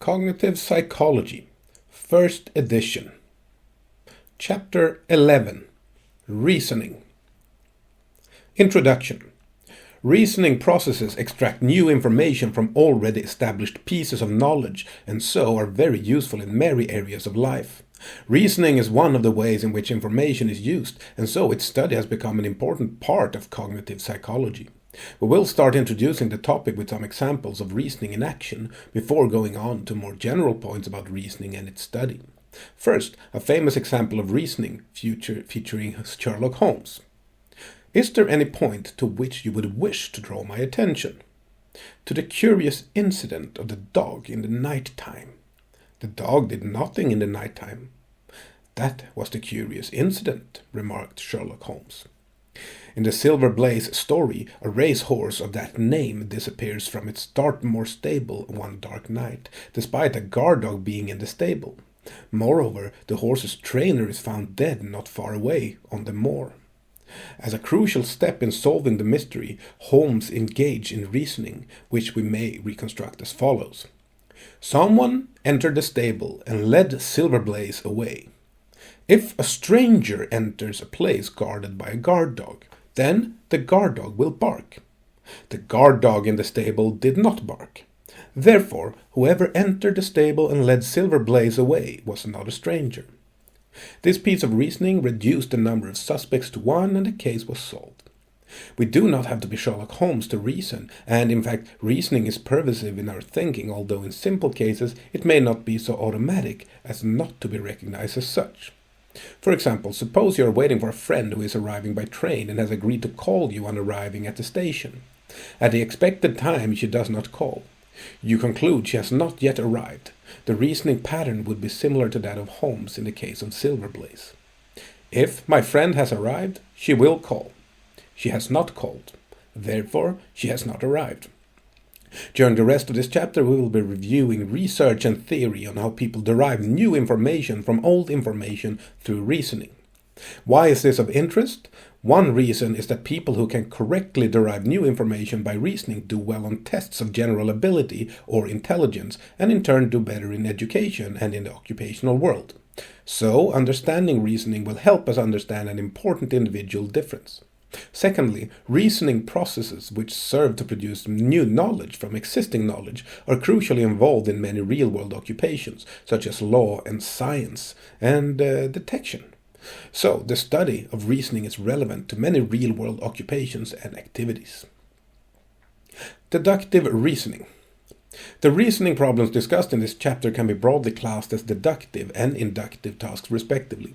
Cognitive Psychology, First Edition. Chapter 11. Reasoning. Introduction. Reasoning processes extract new information from already established pieces of knowledge and so are very useful in many areas of life. Reasoning is one of the ways in which information is used, and so its study has become an important part of cognitive psychology. We will start introducing the topic with some examples of reasoning in action before going on to more general points about reasoning and its study. First, a famous example of reasoning featuring Sherlock Holmes. Is there any point to which you would wish to draw my attention? To the curious incident of the dog in the night time. The dog did nothing in the night time. That was the curious incident, remarked Sherlock Holmes. In the Silver Blaze story, a racehorse of that name disappears from its Dartmoor stable one dark night, despite a guard dog being in the stable. Moreover, the horse's trainer is found dead not far away on the moor. As a crucial step in solving the mystery, Holmes engaged in reasoning, which we may reconstruct as follows. Someone entered the stable and led Silver Blaze away. If a stranger enters a place guarded by a guard dog, then the guard dog will bark. The guard dog in the stable did not bark. Therefore, whoever entered the stable and led Silver Blaze away was not a stranger. This piece of reasoning reduced the number of suspects to one, and the case was solved. We do not have to be Sherlock Holmes to reason, and in fact, reasoning is pervasive in our thinking, although in simple cases it may not be so automatic as not to be recognized as such. For example, suppose you are waiting for a friend who is arriving by train and has agreed to call you on arriving at the station. At the expected time she does not call. You conclude she has not yet arrived. The reasoning pattern would be similar to that of Holmes in the case of Silver Blaze. If my friend has arrived, she will call. She has not called. Therefore, she has not arrived. During the rest of this chapter, we will be reviewing research and theory on how people derive new information from old information through reasoning. Why is this of interest? One reason is that people who can correctly derive new information by reasoning do well on tests of general ability or intelligence, and in turn do better in education and in the occupational world. So, understanding reasoning will help us understand an important individual difference. Secondly, reasoning processes which serve to produce new knowledge from existing knowledge are crucially involved in many real-world occupations, such as law and science and detection. So, the study of reasoning is relevant to many real-world occupations and activities. Deductive reasoning. The reasoning problems discussed in this chapter can be broadly classed as deductive and inductive tasks respectively.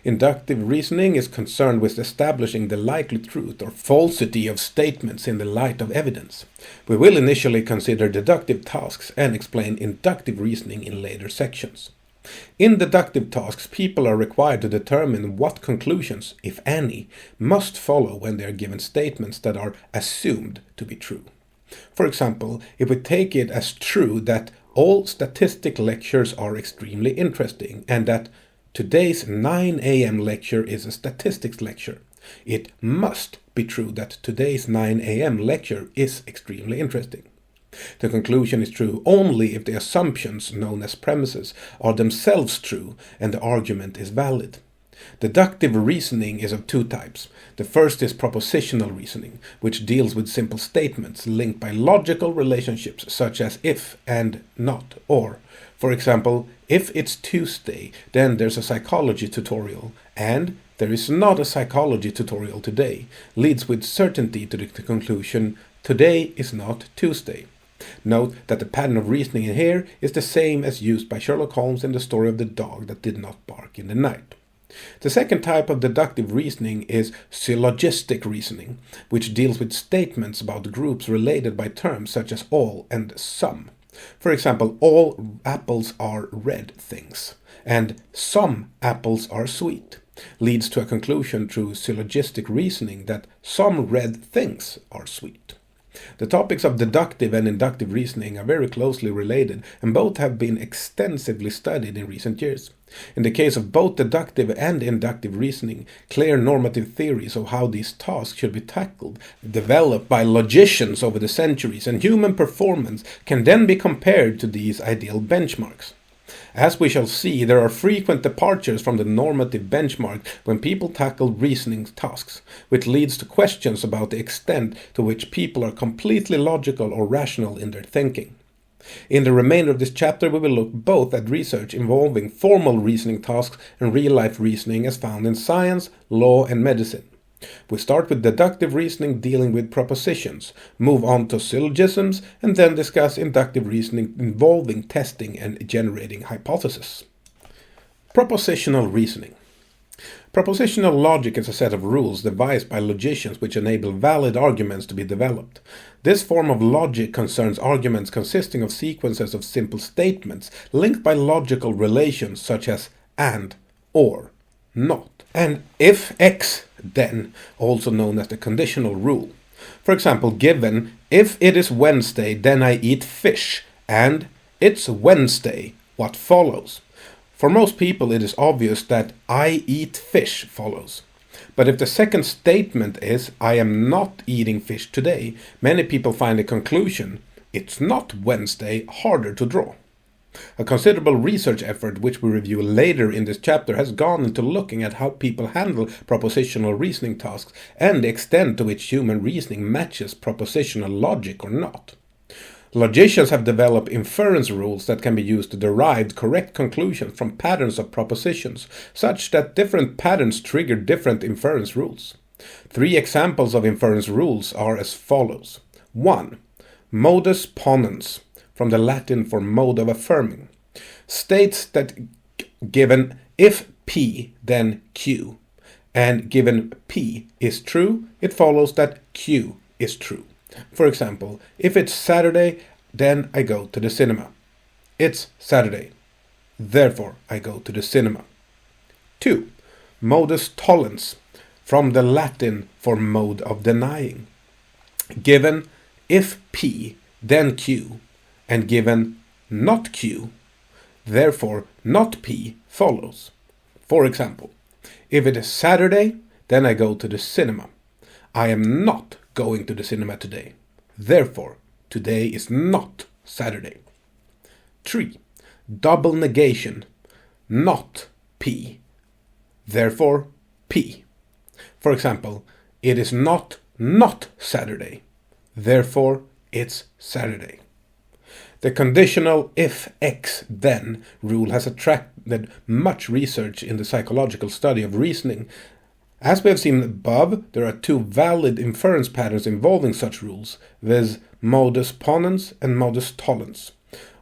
Inductive reasoning is concerned with establishing the likely truth or falsity of statements in the light of evidence. We will initially consider deductive tasks and explain inductive reasoning in later sections. In deductive tasks, people are required to determine what conclusions, if any, must follow when they are given statements that are assumed to be true. For example, if we take it as true that all statistic lectures are extremely interesting and that today's 9 a.m. lecture is a statistics lecture, it must be true that today's 9 a.m. lecture is extremely interesting. The conclusion is true only if the assumptions, known as premises, are themselves true and the argument is valid. Deductive reasoning is of two types. The first is propositional reasoning, which deals with simple statements linked by logical relationships such as if and not or. For example, if it's Tuesday, then there's a psychology tutorial, and there is not a psychology tutorial today, leads with certainty to the conclusion, today is not Tuesday. Note that the pattern of reasoning in here is the same as used by Sherlock Holmes in the story of the dog that did not bark in the night. The second type of deductive reasoning is syllogistic reasoning, which deals with statements about groups related by terms such as all and some. For example, all apples are red things, and some apples are sweet, leads to a conclusion through syllogistic reasoning that some red things are sweet. The topics of deductive and inductive reasoning are very closely related, and both have been extensively studied in recent years. In the case of both deductive and inductive reasoning, clear normative theories of how these tasks should be tackled, developed by logicians over the centuries, and human performance can then be compared to these ideal benchmarks. As we shall see, there are frequent departures from the normative benchmark when people tackle reasoning tasks, which leads to questions about the extent to which people are completely logical or rational in their thinking. In the remainder of this chapter, we will look both at research involving formal reasoning tasks and real-life reasoning as found in science, law, and medicine. We start with deductive reasoning dealing with propositions, move on to syllogisms, and then discuss inductive reasoning involving testing and generating hypotheses. Propositional reasoning. Propositional logic is a set of rules devised by logicians which enable valid arguments to be developed. This form of logic concerns arguments consisting of sequences of simple statements linked by logical relations such as and, or, not, and if X, then, also known as the conditional rule. For example, given, if it is Wednesday, then I eat fish, and it's Wednesday, what follows? For most people it is obvious that I eat fish follows. But if the second statement is I am not eating fish today, many people find the conclusion, it's not Wednesday, harder to draw. A considerable research effort, which we review later in this chapter, has gone into looking at how people handle propositional reasoning tasks and the extent to which human reasoning matches propositional logic or not. Logicians have developed inference rules that can be used to derive correct conclusions from patterns of propositions, such that different patterns trigger different inference rules. 3 examples of inference rules are as follows. 1. Modus ponens, from the Latin for mode of affirming, states that given if P, then Q, and given P is true, it follows that Q is true. For example, if it's Saturday, then I go to the cinema. It's Saturday. Therefore, I go to the cinema. 2. Modus tollens, from the Latin for mode of denying. Given if P, then Q, and given not Q, therefore not P follows. For example, if it is Saturday, then I go to the cinema. I am not going to the cinema today. Therefore, today is not Saturday. 3. Double negation. Not P. Therefore, P. For example, it is not Saturday. Therefore, it's Saturday. The conditional if X then rule has attracted much research in the psychological study of reasoning. As we have seen above, there are 2 valid inference patterns involving such rules, viz. Modus ponens and modus tollens.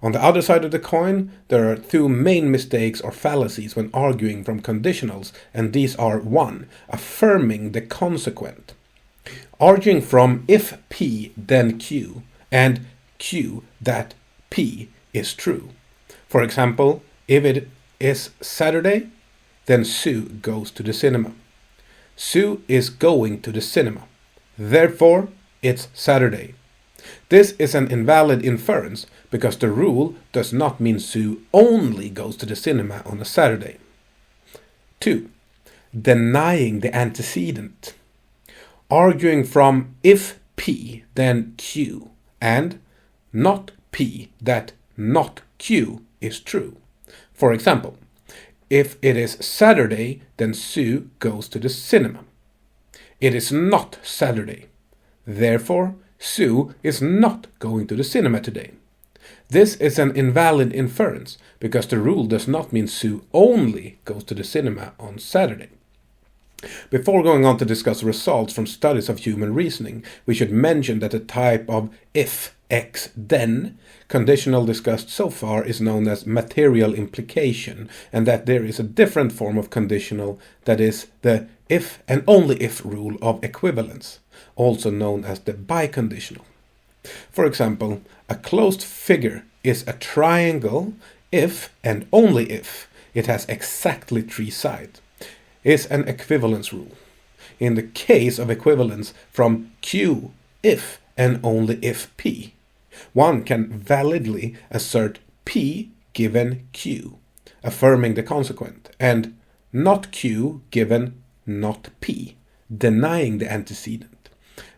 On the other side of the coin, there are 2 main mistakes or fallacies when arguing from conditionals, and these are 1. Affirming the consequent. Arguing from if P then Q, and Q that P is true. For example, if it is Saturday, then Sue goes to the cinema. Sue is going to the cinema. Therefore, it's Saturday. This is an invalid inference because the rule does not mean Sue only goes to the cinema on a Saturday. 2. Denying the antecedent. Arguing from if P, then Q, and not P that not Q is true. For example, if it is Saturday, then Sue goes to the cinema. It is not Saturday. Therefore, Sue is not going to the cinema today. This is an invalid inference because the rule does not mean Sue only goes to the cinema on Saturday. Before going on to discuss results from studies of human reasoning, we should mention that the type of if X then conditional discussed so far is known as material implication, and that there is a different form of conditional, that is the if and only if rule of equivalence, also known as the biconditional. For example, a closed figure is a triangle if and only if it has exactly 3 sides. Is an equivalence rule. In the case of equivalence from Q if and only if P. One can validly assert P given Q, affirming the consequent, and not Q given not P, denying the antecedent.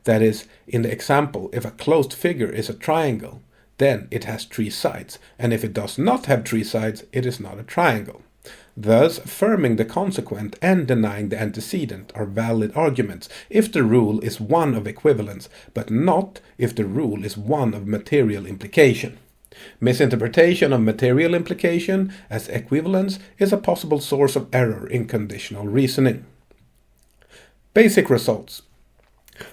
That is, in the example, if a closed figure is a triangle, then it has 3 sides, and if it does not have 3 sides, it is not a triangle. Thus, affirming the consequent and denying the antecedent are valid arguments if the rule is one of equivalence, but not if the rule is one of material implication. Misinterpretation of material implication as equivalence is a possible source of error in conditional reasoning. Basic results.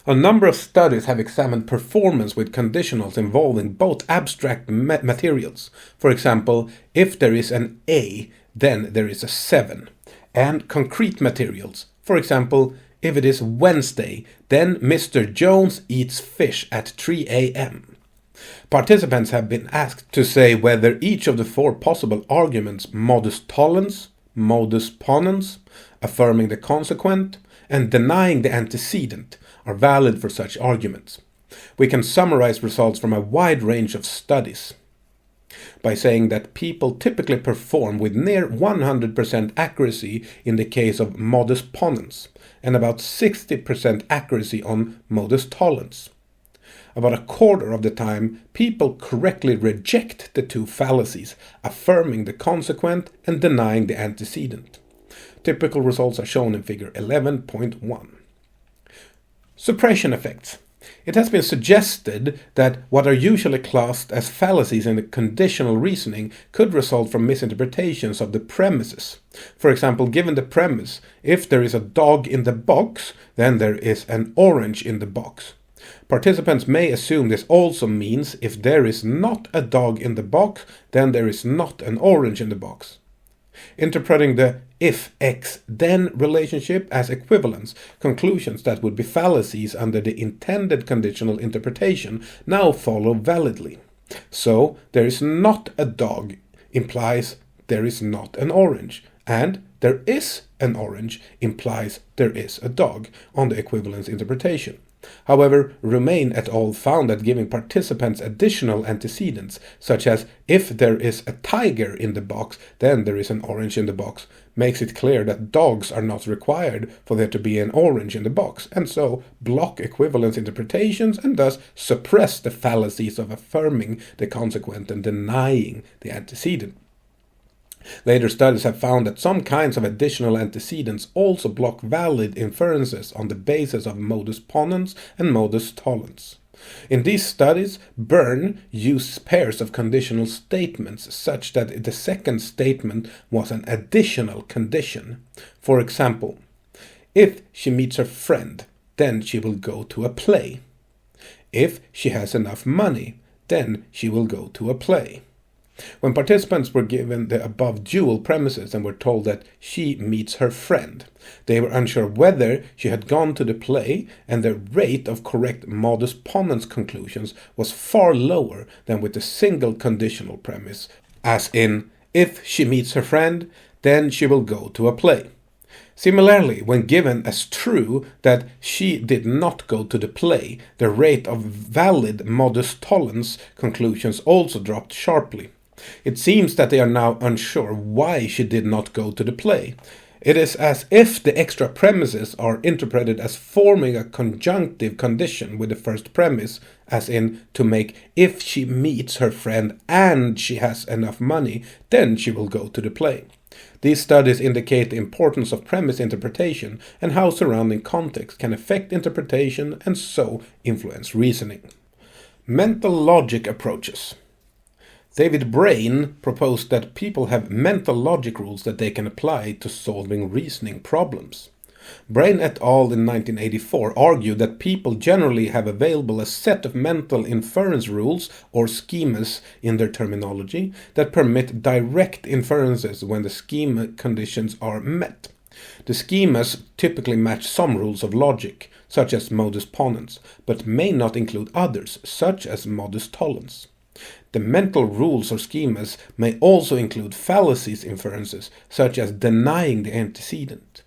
A number of studies have examined performance with conditionals involving both abstract materials. For example, if there is an A, then there is a 7. And concrete materials. For example, if it is Wednesday, then Mr. Jones eats fish at 3 a.m. Participants have been asked to say whether each of the 4 possible arguments, modus tollens, modus ponens, affirming the consequent, and denying the antecedent, are valid for such arguments. We can summarize results from a wide range of studies by saying that people typically perform with near 100% accuracy in the case of modus ponens, and about 60% accuracy on modus tollens. About a quarter of the time, people correctly reject the 2 fallacies, affirming the consequent and denying the antecedent. Typical results are shown in figure 11.1. Suppression effects. It has been suggested that what are usually classed as fallacies in the conditional reasoning could result from misinterpretations of the premises. For example, given the premise, if there is a dog in the box, then there is an orange in the box. Participants may assume this also means if there is not a dog in the box, then there is not an orange in the box. Interpreting the if X then relationship as equivalence, conclusions that would be fallacies under the intended conditional interpretation now follow validly. So, there is not a dog implies there is not an orange, and there is an orange implies there is a dog on the equivalence interpretation. However, Romain et al. Found that giving participants additional antecedents, such as if there is a tiger in the box, then there is an orange in the box, makes it clear that dogs are not required for there to be an orange in the box, and so block equivalence interpretations and thus suppress the fallacies of affirming the consequent and denying the antecedent. Later studies have found that some kinds of additional antecedents also block valid inferences on the basis of modus ponens and modus tollens. In these studies, Byrne used pairs of conditional statements such that the second statement was an additional condition. For example, if she meets her friend, then she will go to a play. If she has enough money, then she will go to a play. When participants were given the above dual premises and were told that she meets her friend, they were unsure whether she had gone to the play, and the rate of correct modus ponens conclusions was far lower than with the single conditional premise, as in, if she meets her friend, then she will go to a play. Similarly, when given as true that she did not go to the play, the rate of valid modus tollens conclusions also dropped sharply. It seems that they are now unsure why she did not go to the play. It is as if the extra premises are interpreted as forming a conjunctive condition with the first premise, as in to make if she meets her friend and she has enough money, then she will go to the play. These studies indicate the importance of premise interpretation and how surrounding context can affect interpretation and so influence reasoning. Mental logic approaches. David Brain proposed that people have mental logic rules that they can apply to solving reasoning problems. Brain et al. In 1984 argued that people generally have available a set of mental inference rules, or schemas in their terminology, that permit direct inferences when the schema conditions are met. The schemas typically match some rules of logic, such as modus ponens, but may not include others, such as modus tollens. The mental rules or schemas may also include fallacies inferences, such as denying the antecedent.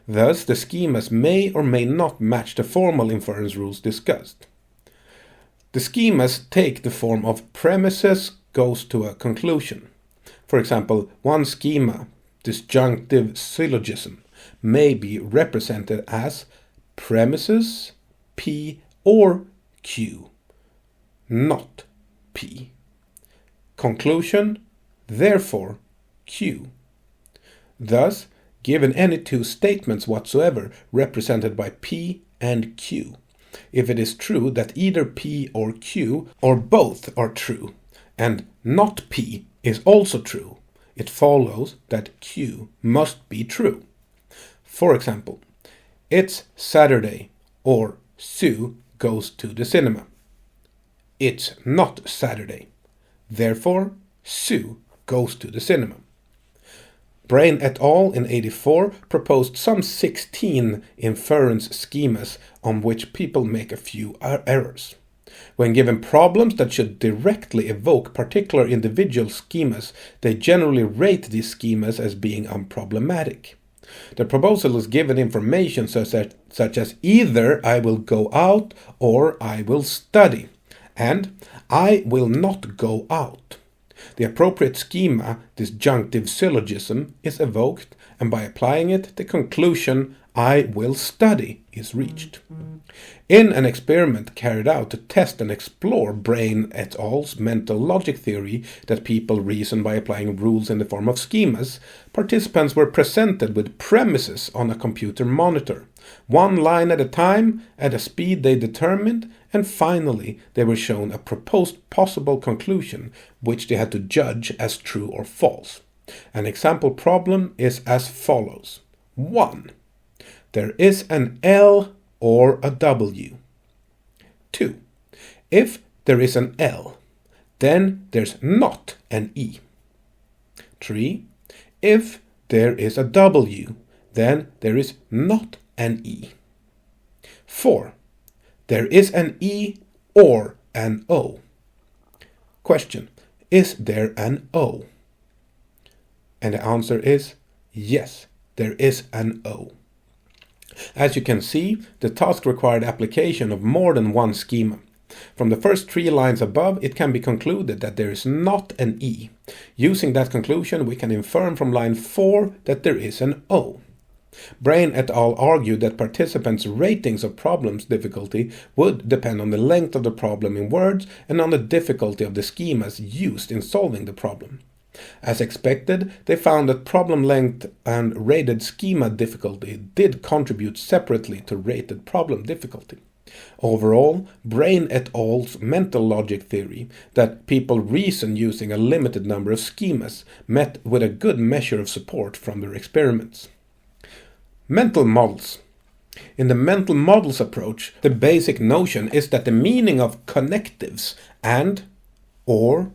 Thus, the schemas may or may not match the formal inference rules discussed. The schemas take the form of premises goes to a conclusion. For example, one schema, disjunctive syllogism, may be represented as premises P or Q, not P. Conclusion, therefore Q. Thus, given any two statements whatsoever represented by P and Q, if it is true that either P or Q or both are true, and not P is also true, it follows that Q must be true. For example, it's Saturday, or Sue goes to the cinema. It's not Saturday. Therefore, Sue goes to the cinema. Brain et al. In 1984 proposed some 16 inference schemas on which people make a few errors. When given problems that should directly evoke particular individual schemas, they generally rate these schemas as being unproblematic. The proposal is given information such as either I will go out or I will study, and I will not go out. The appropriate schema, disjunctive syllogism, is evoked, and by applying it, the conclusion I will study is reached. In an experiment carried out to test and explore Brain et al.'s mental logic theory that people reason by applying rules in the form of schemas, participants were presented with premises on a computer monitor, one line at a time, at a speed they determined, and finally they were shown a proposed possible conclusion which they had to judge as true or false. An example problem is as follows. 1. There is an L or a W. 2. If there is an L, then there's not an E. 3. If there is a W, then there is not an E. 4. There is an E or an O. Question. Is there an O? And the answer is yes, there is an O. As you can see, the task required application of more than one schema. From the first 3 lines above, it can be concluded that there is not an E. Using that conclusion, we can infer from line 4 that there is an O. Brain et al. Argued that participants' ratings of problem's difficulty would depend on the length of the problem in words and on the difficulty of the schemas used in solving the problem. As expected, they found that problem length and rated schema difficulty did contribute separately to rated problem difficulty. Overall, Brain et al.'s mental logic theory that people reason using a limited number of schemas met with a good measure of support from their experiments. Mental models. In the mental models approach, the basic notion is that the meaning of connectives and, or,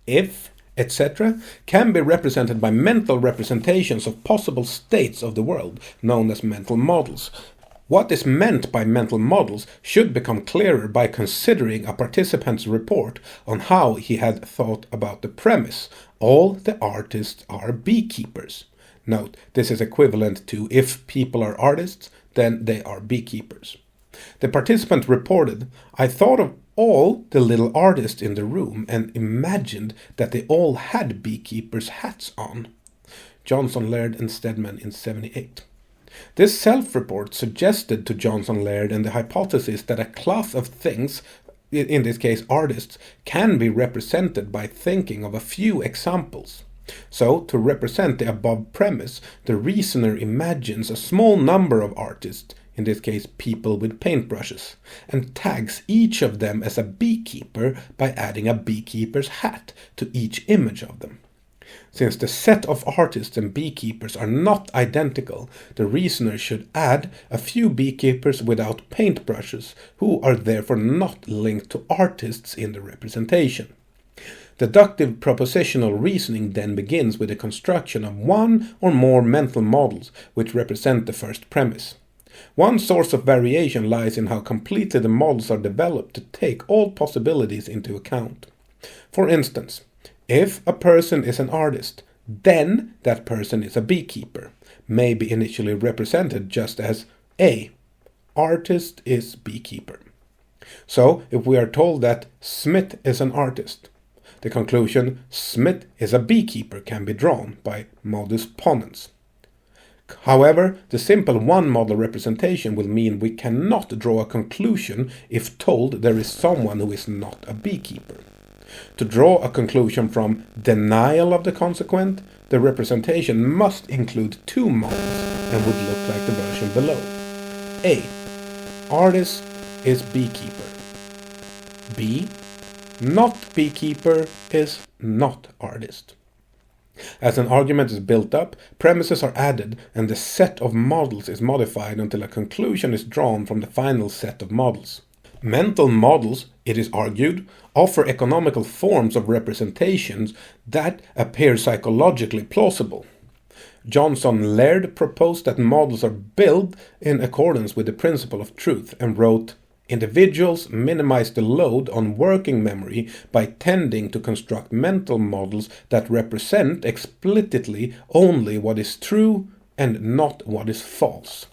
if, etc. can be represented by mental representations of possible states of the world, known as mental models. What is meant by mental models should become clearer by considering a participant's report on how he had thought about the premise, all the artists are beekeepers. Note, this is equivalent to if people are artists, then they are beekeepers. The participant reported, I thought of all the little artists in the room and imagined that they all had beekeepers' hats on. Johnson, Laird and Stedman in 1978. This self-report suggested to Johnson, Laird and the hypothesis that a class of things, in this case artists, can be represented by thinking of a few examples. So, to represent the above premise, the reasoner imagines a small number of artists, in this case people with paintbrushes, and tags each of them as a beekeeper by adding a beekeeper's hat to each image of them. Since the set of artists and beekeepers are not identical, the reasoner should add a few beekeepers without paintbrushes, who are therefore not linked to artists in the representation. Deductive propositional reasoning then begins with the construction of one or more mental models which represent the first premise. One source of variation lies in how completely the models are developed to take all possibilities into account. For instance, if a person is an artist, then that person is a beekeeper, may be initially represented just as A. Artist is beekeeper. So, if we are told that Smith is an artist, the conclusion Smith is a beekeeper can be drawn by modus ponens. However, the simple one-model representation will mean we cannot draw a conclusion if told there is someone who is not a beekeeper. To draw a conclusion from denial of the consequent, the representation must include two models and would look like the version below. A. Artist is beekeeper. B. Not beekeeper is not artist. As an argument is built up, premises are added and the set of models is modified until a conclusion is drawn from the final set of models. Mental models, it is argued, offer economical forms of representations that appear psychologically plausible. Johnson Laird proposed that models are built in accordance with the principle of truth and wrote, "Individuals minimize the load on working memory by tending to construct mental models that represent explicitly only what is true and not what is false.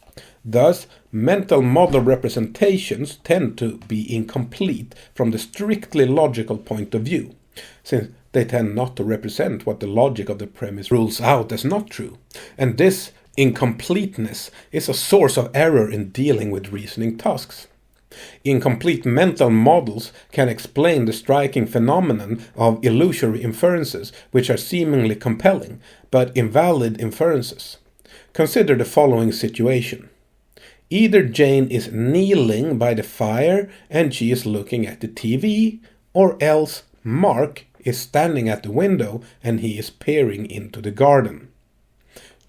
Thus, mental model representations tend to be incomplete from the strictly logical point of view, since they tend not to represent what the logic of the premise rules out as not true, and this incompleteness is a source of error in dealing with reasoning tasks. Incomplete mental models can explain the striking phenomenon of illusory inferences, which are seemingly compelling, but invalid inferences. Consider the following situation. Either Jane is kneeling by the fire and she is looking at the TV, or else Mark is standing at the window and he is peering into the garden.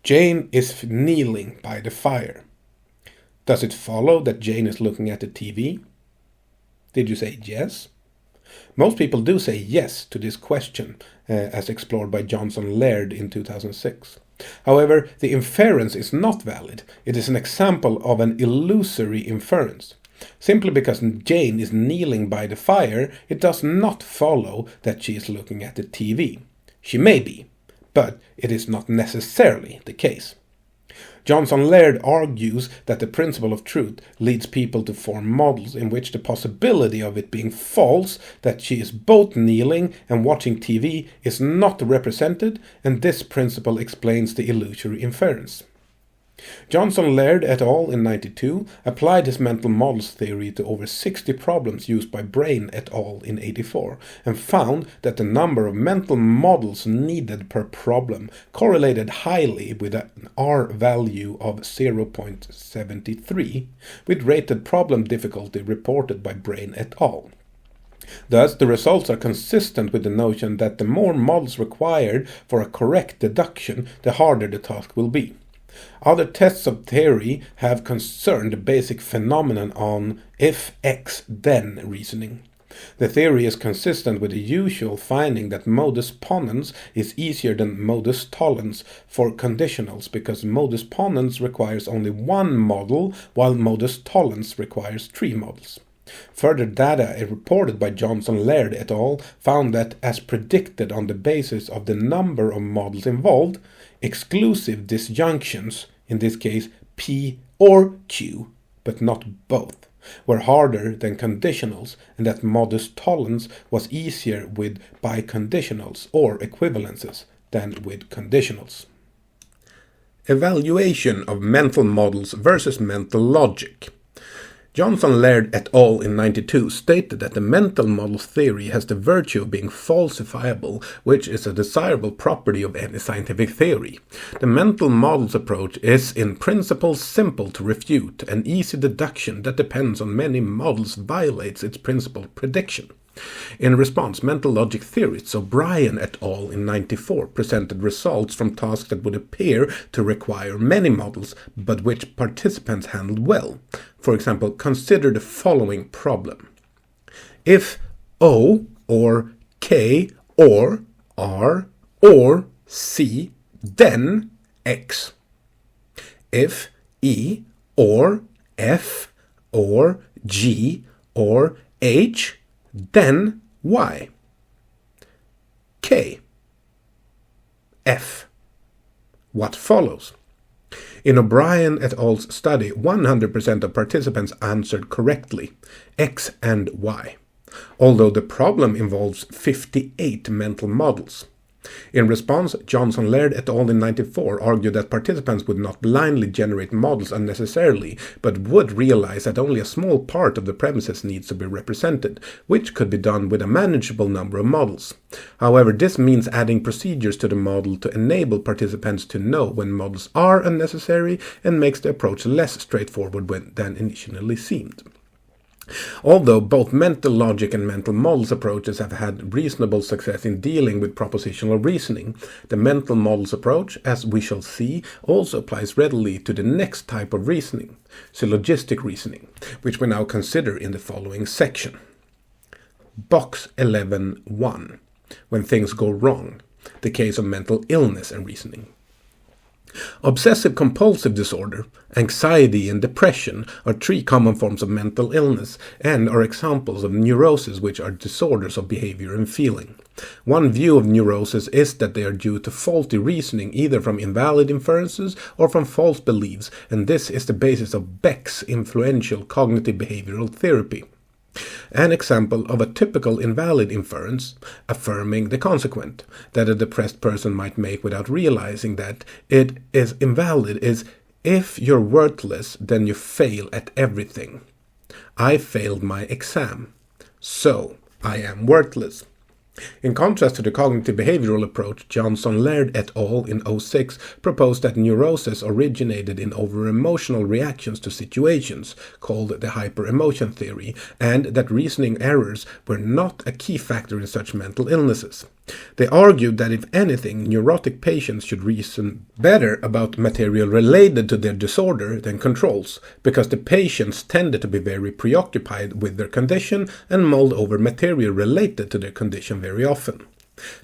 Jane is kneeling by the fire. Does it follow that Jane is looking at the TV? Did you say yes? Most people do say yes to this question, as explored by Johnson Laird in 2006. However, the inference is not valid. It is an example of an illusory inference. Simply because Jane is kneeling by the fire, it does not follow that she is looking at the TV. She may be, but it is not necessarily the case. Johnson Laird argues that the principle of truth leads people to form models in which the possibility of it being false, that she is both kneeling and watching TV, is not represented, and this principle explains the illusory inference. Johnson Laird et al. In 1992 applied his mental models theory to over 60 problems used by Brain et al. In 1984 and found that the number of mental models needed per problem correlated highly with an R value of 0.73 with rated problem difficulty reported by Brain et al. Thus, the results are consistent with the notion that the more models required for a correct deduction, the harder the task will be. Other tests of theory have concerned the basic phenomenon on if X then reasoning. The theory is consistent with the usual finding that modus ponens is easier than modus tollens for conditionals because modus ponens requires only one model while modus tollens requires 3 models. Further data reported by Johnson Laird et al. Found that, as predicted on the basis of the number of models involved, exclusive disjunctions, in this case P or Q, but not both, were harder than conditionals, and that modus tollens was easier with biconditionals or equivalences than with conditionals. Evaluation of mental models versus mental logic. Johnson Laird et al. In 1992 stated that the mental models theory has the virtue of being falsifiable, which is a desirable property of any scientific theory. The mental models approach is in principle simple to refute, and easy deduction that depends on many models violates its principal prediction. In response, mental logic theorists O'Brien et al. In 1994 presented results from tasks that would appear to require many models, but which participants handled well. For example, consider the following problem. If O or K or R or C, then X. If E or F or G or H, then Y. K. F. What follows? In O'Brien et al.'s study, 100% of participants answered correctly, X and Y, although the problem involves 58 mental models. In response, Johnson-Laird et al. In 1994 argued that participants would not blindly generate models unnecessarily, but would realize that only a small part of the premises needs to be represented, which could be done with a manageable number of models. However, this means adding procedures to the model to enable participants to know when models are unnecessary and makes the approach less straightforward than initially seemed. Although both mental logic and mental models approaches have had reasonable success in dealing with propositional reasoning, the mental models approach, as we shall see, also applies readily to the next type of reasoning, syllogistic reasoning, which we now consider in the following section. Box 11.1. When things go wrong, the case of mental illness and reasoning. Obsessive-compulsive disorder, anxiety, and depression are three common forms of mental illness and are examples of neurosis, which are disorders of behavior and feeling. One view of neurosis is that they are due to faulty reasoning, either from invalid inferences or from false beliefs, and this is the basis of Beck's influential cognitive behavioral therapy. An example of a typical invalid inference, affirming the consequent, that a depressed person might make without realizing that it is invalid, is, if you're worthless, then you fail at everything. I failed my exam, so I am worthless. In contrast to the cognitive behavioral approach, Johnson-Laird et al. In 2006 proposed that neurosis originated in over-emotional reactions to situations, called the hyper-emotion theory, and that reasoning errors were not a key factor in such mental illnesses. They argued that if anything, neurotic patients should reason better about material related to their disorder than controls, because the patients tended to be very preoccupied with their condition and mulled over material related to their condition very often.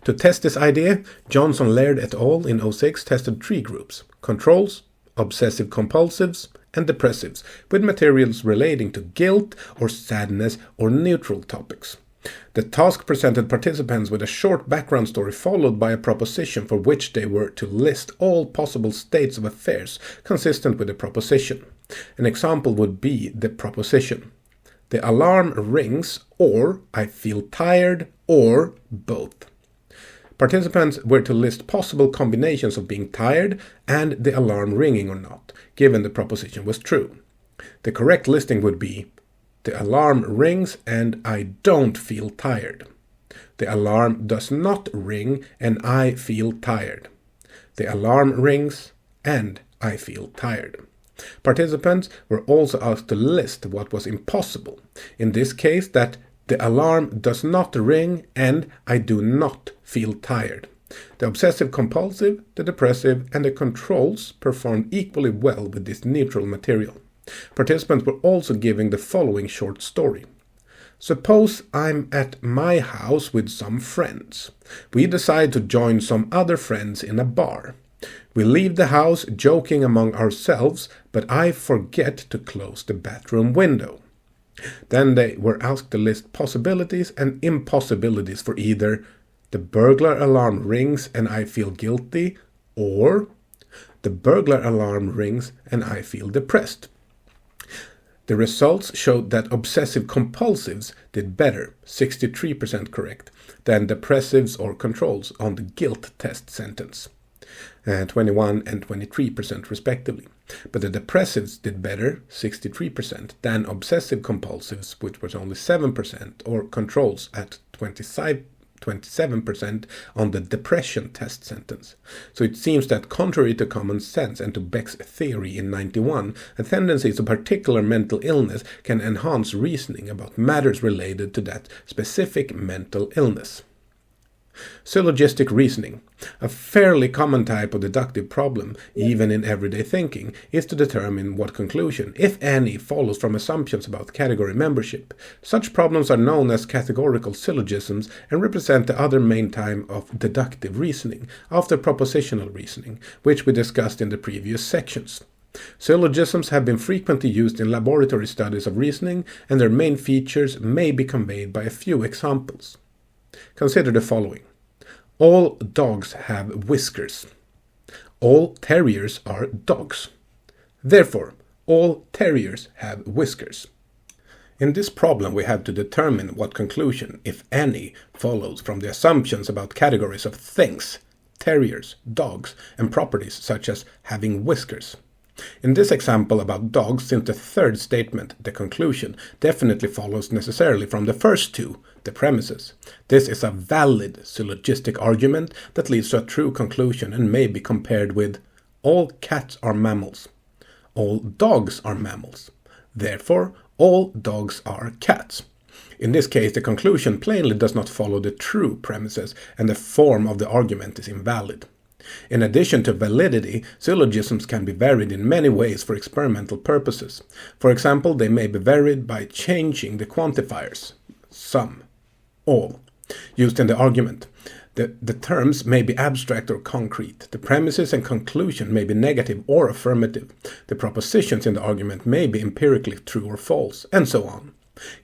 To test this idea, Johnson-Laird et al. In 2006 tested three groups: controls, obsessive-compulsives, and depressives, with materials relating to guilt or sadness or neutral topics. The task presented participants with a short background story followed by a proposition for which they were to list all possible states of affairs consistent with the proposition. An example would be the proposition: the alarm rings, or I feel tired, or both. Participants were to list possible combinations of being tired and the alarm ringing or not, given the proposition was true. The correct listing would be: the alarm rings and I don't feel tired. The alarm does not ring and I feel tired. The alarm rings and I feel tired. Participants were also asked to list what was impossible. In this case, that the alarm does not ring and I do not feel tired. The obsessive-compulsive, the depressive, and the controls performed equally well with this neutral material. Participants were also given the following short story. Suppose I'm at my house with some friends. We decide to join some other friends in a bar. We leave the house joking among ourselves, but I forget to close the bathroom window. Then they were asked to list possibilities and impossibilities for either the burglar alarm rings and I feel guilty, or the burglar alarm rings and I feel depressed. The results showed that obsessive-compulsives did better, 63% correct, than depressives or controls on the guilt test sentence, 21 and 23% respectively. But the depressives did better, 63%, than obsessive-compulsives, which was only 7%, or controls at 27% on the depression test sentence. So it seems that, contrary to common sense and to Beck's theory in 1991, a tendency to particular mental illness can enhance reasoning about matters related to that specific mental illness. Syllogistic reasoning. A fairly common type of deductive problem, even in everyday thinking, is to determine what conclusion, if any, follows from assumptions about category membership. Such problems are known as categorical syllogisms and represent the other main type of deductive reasoning, after propositional reasoning, which we discussed in the previous sections. Syllogisms have been frequently used in laboratory studies of reasoning, and their main features may be conveyed by a few examples. Consider the following. All dogs have whiskers. all terriers are dogs. Therefore, all terriers have whiskers. In this problem, we have to determine what conclusion, if any, follows from the assumptions about categories of things, terriers, dogs, and properties such as having whiskers. In this example about dogs, since the third statement, the conclusion, definitely follows necessarily from the first two, the premises. This is a valid syllogistic argument that leads to a true conclusion and may be compared with all cats are mammals. All dogs are mammals. Therefore, all dogs are cats. In this case, the conclusion plainly does not follow the true premises, and the form of the argument is invalid. In addition to validity, syllogisms can be varied in many ways for experimental purposes. For example, they may be varied by changing the quantifiers, some, all, used in the argument. The terms may be abstract or concrete. The premises and conclusion may be negative or affirmative. The propositions in the argument may be empirically true or false, and so on.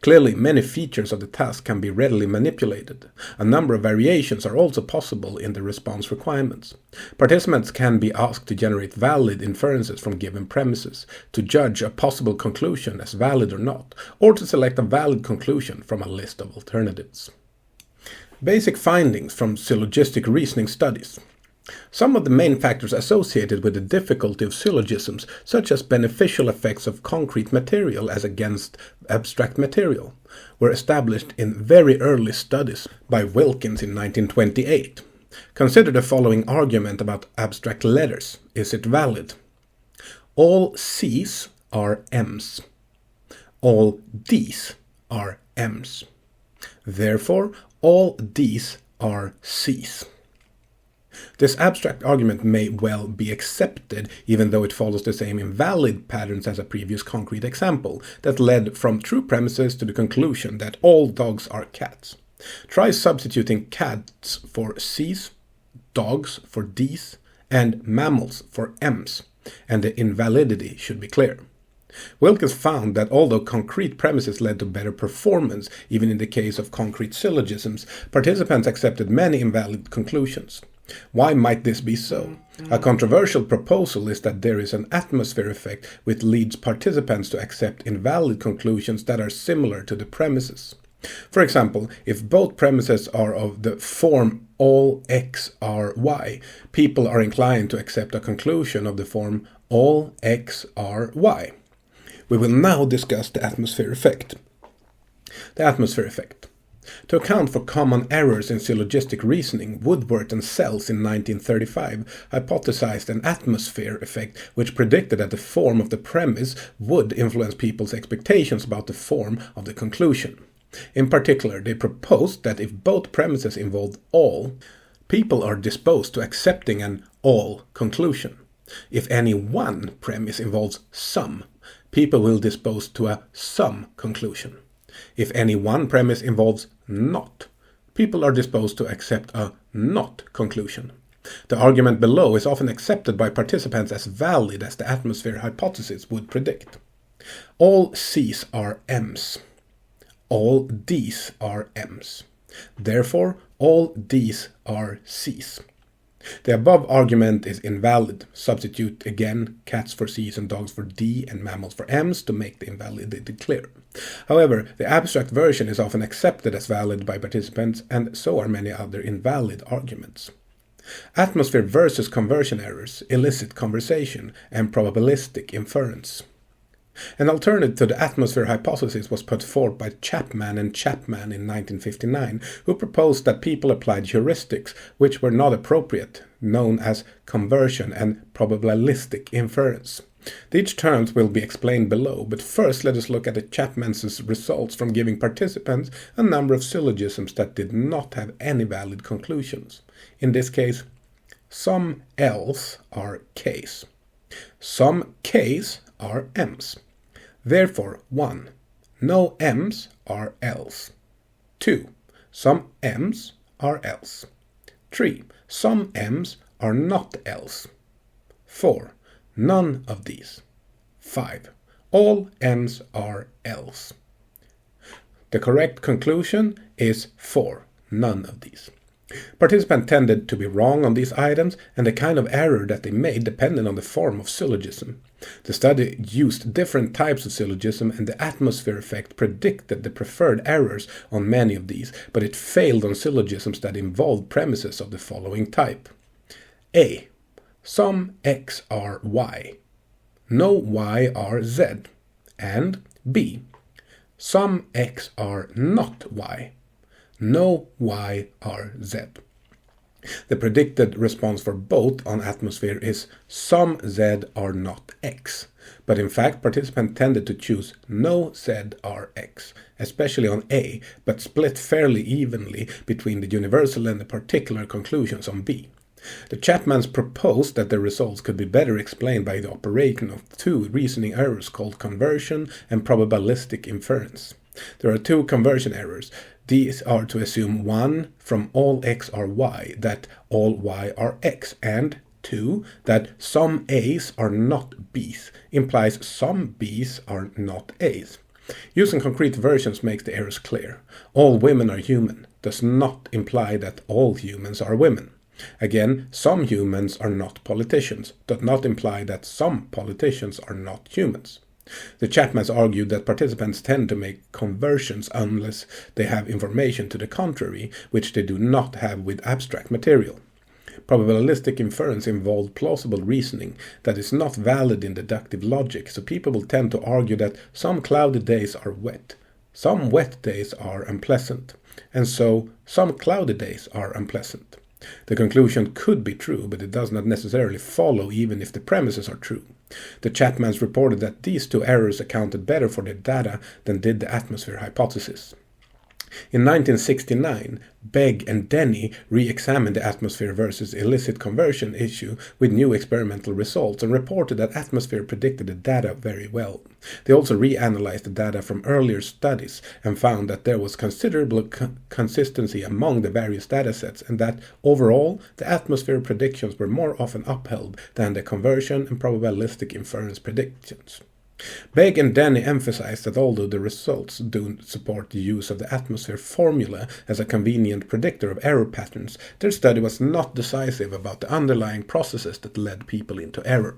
Clearly, many features of the task can be readily manipulated. A number of variations are also possible in the response requirements. Participants can be asked to generate valid inferences from given premises, to judge a possible conclusion as valid or not, or to select a valid conclusion from a list of alternatives. Basic findings from syllogistic reasoning studies. Some of the main factors associated with the difficulty of syllogisms, such as beneficial effects of concrete material as against abstract material, were established in very early studies by Wilkins in 1928. Consider the following argument about abstract letters. Is it valid? All C's are M's. All D's are M's. Therefore, all D's are C's. This abstract argument may well be accepted, even though it follows the same invalid patterns as a previous concrete example that led from true premises to the conclusion that all dogs are cats. Try substituting cats for C's, dogs for D's, and mammals for M's, and the invalidity should be clear. Wilkins found that although concrete premises led to better performance, even in the case of concrete syllogisms, participants accepted many invalid conclusions. Why might this be so? A controversial proposal is that there is an atmosphere effect which leads participants to accept invalid conclusions that are similar to the premises. For example, if both premises are of the form all x are y, people are inclined to accept a conclusion of the form all x are y. We will now discuss the atmosphere effect. The atmosphere effect. To account for common errors in syllogistic reasoning, Woodward and Sells in 1935 hypothesized an atmosphere effect which predicted that the form of the premise would influence people's expectations about the form of the conclusion. In particular, they proposed that if both premises involved all, people are disposed to accepting an all conclusion. If any one premise involves some, people will dispose to a some conclusion. If any one premise involves not, people are disposed to accept a not conclusion. The argument below is often accepted by participants as valid as the atmosphere hypothesis would predict. All C's are M's. All D's are M's. Therefore, all D's are C's. The above argument is invalid. Substitute again cats for C's and dogs for D and mammals for M's to make the invalidity clear. However, the abstract version is often accepted as valid by participants, and so are many other invalid arguments. Atmosphere versus conversion errors, illicit conversation, and probabilistic inference. An alternative to the atmosphere hypothesis was put forth by Chapman and Chapman in 1959, who proposed that people applied heuristics which were not appropriate, known as conversion and probabilistic inference. These terms will be explained below, but first let us look at the Chapman's results from giving participants a number of syllogisms that did not have any valid conclusions. In this case, some L's are K's. Some K's are M's. Therefore, 1. No M's are L's. 2. Some M's are L's. 3. Some M's are not L's. 4. None of these. 5. All M's are L's. The correct conclusion is 4. None of these. Participants tended to be wrong on these items, and the kind of error that they made depended on the form of syllogism. The study used different types of syllogism, and the atmosphere effect predicted the preferred errors on many of these, but it failed on syllogisms that involved premises of the following type. A. Some x are y. No y are z. And B. Some x are not y. No y are z. The predicted response for both on atmosphere is some z are not x, but in fact participants tended to choose no z are x, especially on A, but split fairly evenly between the universal and the particular conclusions on B. The Chapmans proposed that the results could be better explained by the operation of two reasoning errors called conversion and probabilistic inference. There are two conversion errors. These are to assume 1 from all x are y, that all y are x, and 2 that some a's are not b's, implies some b's are not a's. Using concrete versions makes the errors clear. All women are human does not imply that all humans are women. Again, some humans are not politicians does not imply that some politicians are not humans. The Chapmans argued that participants tend to make conversions unless they have information to the contrary, which they do not have with abstract material. Probabilistic inference involved plausible reasoning that is not valid in deductive logic, so people will tend to argue that some cloudy days are wet, some wet days are unpleasant, and so some cloudy days are unpleasant. The conclusion could be true, but it does not necessarily follow even if the premises are true. The Chapmans reported that these two errors accounted better for their data than did the atmosphere hypothesis. In 1969, Begg and Denny re-examined the atmosphere versus illicit conversion issue with new experimental results and reported that atmosphere predicted the data very well. They also reanalyzed the data from earlier studies and found that there was considerable consistency among the various datasets and that, overall, the atmosphere predictions were more often upheld than the conversion and probabilistic inference predictions. Begg and Denny emphasized that although the results do support the use of the atmosphere formula as a convenient predictor of error patterns, their study was not decisive about the underlying processes that led people into error.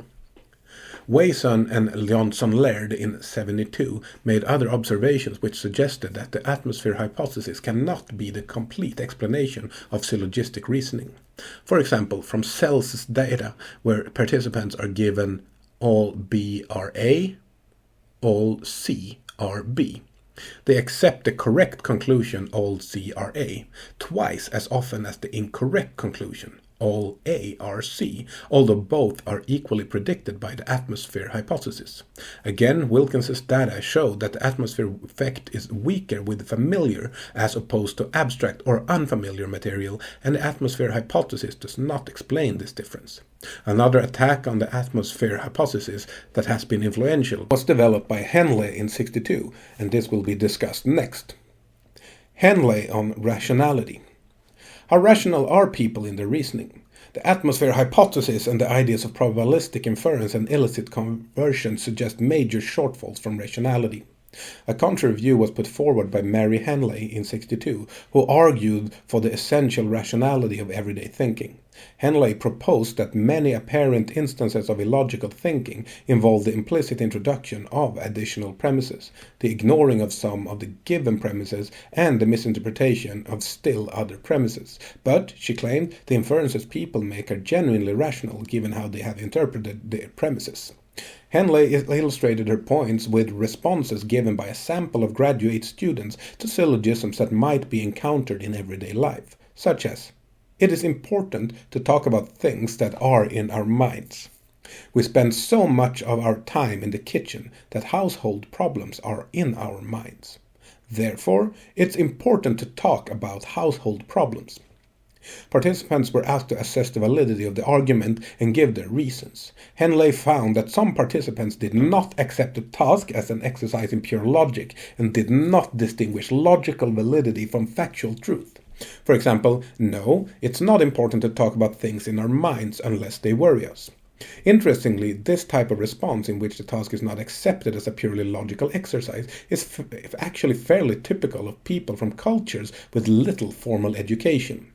Wason and Johnson-Laird in 1972 made other observations which suggested that the atmosphere hypothesis cannot be the complete explanation of syllogistic reasoning. For example, from Sells' data, where participants are given all B are A, all C are B. They accept the correct conclusion, all C are A, twice as often as the incorrect conclusion, all A are C, although both are equally predicted by the atmosphere hypothesis. Again, Wilkins's data showed that the atmosphere effect is weaker with familiar as opposed to abstract or unfamiliar material, and the atmosphere hypothesis does not explain this difference. Another attack on the atmosphere hypothesis that has been influential was developed by Henley in 1962, and this will be discussed next. Henley on rationality. How rational are people in their reasoning? The atmosphere hypothesis and the ideas of probabilistic inference and illicit conversion suggest major shortfalls from rationality. A contrary view was put forward by Mary Henley in 1962, who argued for the essential rationality of everyday thinking. Henley proposed that many apparent instances of illogical thinking involve the implicit introduction of additional premises, the ignoring of some of the given premises, and the misinterpretation of still other premises. But, she claimed, the inferences people make are genuinely rational given how they have interpreted their premises. Henley illustrated her points with responses given by a sample of graduate students to syllogisms that might be encountered in everyday life, such as, "It is important to talk about things that are in our minds. We spend so much of our time in the kitchen that household problems are in our minds. Therefore, it's important to talk about household problems." Participants were asked to assess the validity of the argument and give their reasons. Henley found that some participants did not accept the task as an exercise in pure logic and did not distinguish logical validity from factual truth. For example, no, it's not important to talk about things in our minds unless they worry us. Interestingly, this type of response in which the task is not accepted as a purely logical exercise is actually fairly typical of people from cultures with little formal education.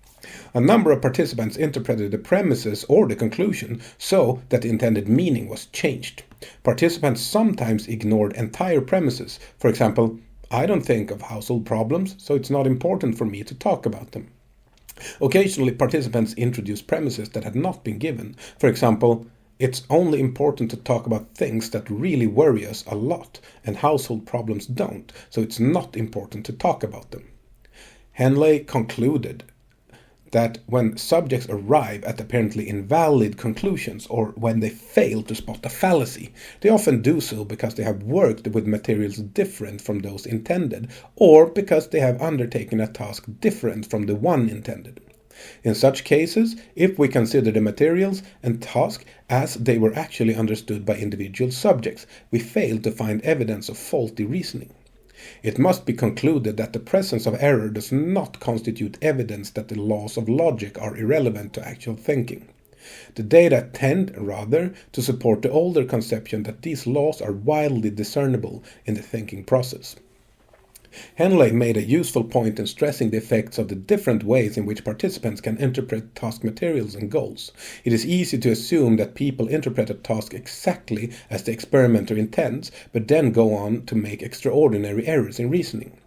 A number of participants interpreted the premises or the conclusion so that the intended meaning was changed. Participants sometimes ignored entire premises. For example, I don't think of household problems, so it's not important for me to talk about them. Occasionally, participants introduced premises that had not been given. For example, it's only important to talk about things that really worry us a lot, and household problems don't, so it's not important to talk about them. Henley concluded that when subjects arrive at apparently invalid conclusions, or when they fail to spot a fallacy, they often do so because they have worked with materials different from those intended, or because they have undertaken a task different from the one intended. In such cases, if we consider the materials and task as they were actually understood by individual subjects, we fail to find evidence of faulty reasoning. It must be concluded that the presence of error does not constitute evidence that the laws of logic are irrelevant to actual thinking. The data tend, rather, to support the older conception that these laws are widely discernible in the thinking process. Henley made a useful point in stressing the effects of the different ways in which participants can interpret task materials and goals. It is easy to assume that people interpret a task exactly as the experimenter intends, but then go on to make extraordinary errors in reasoning.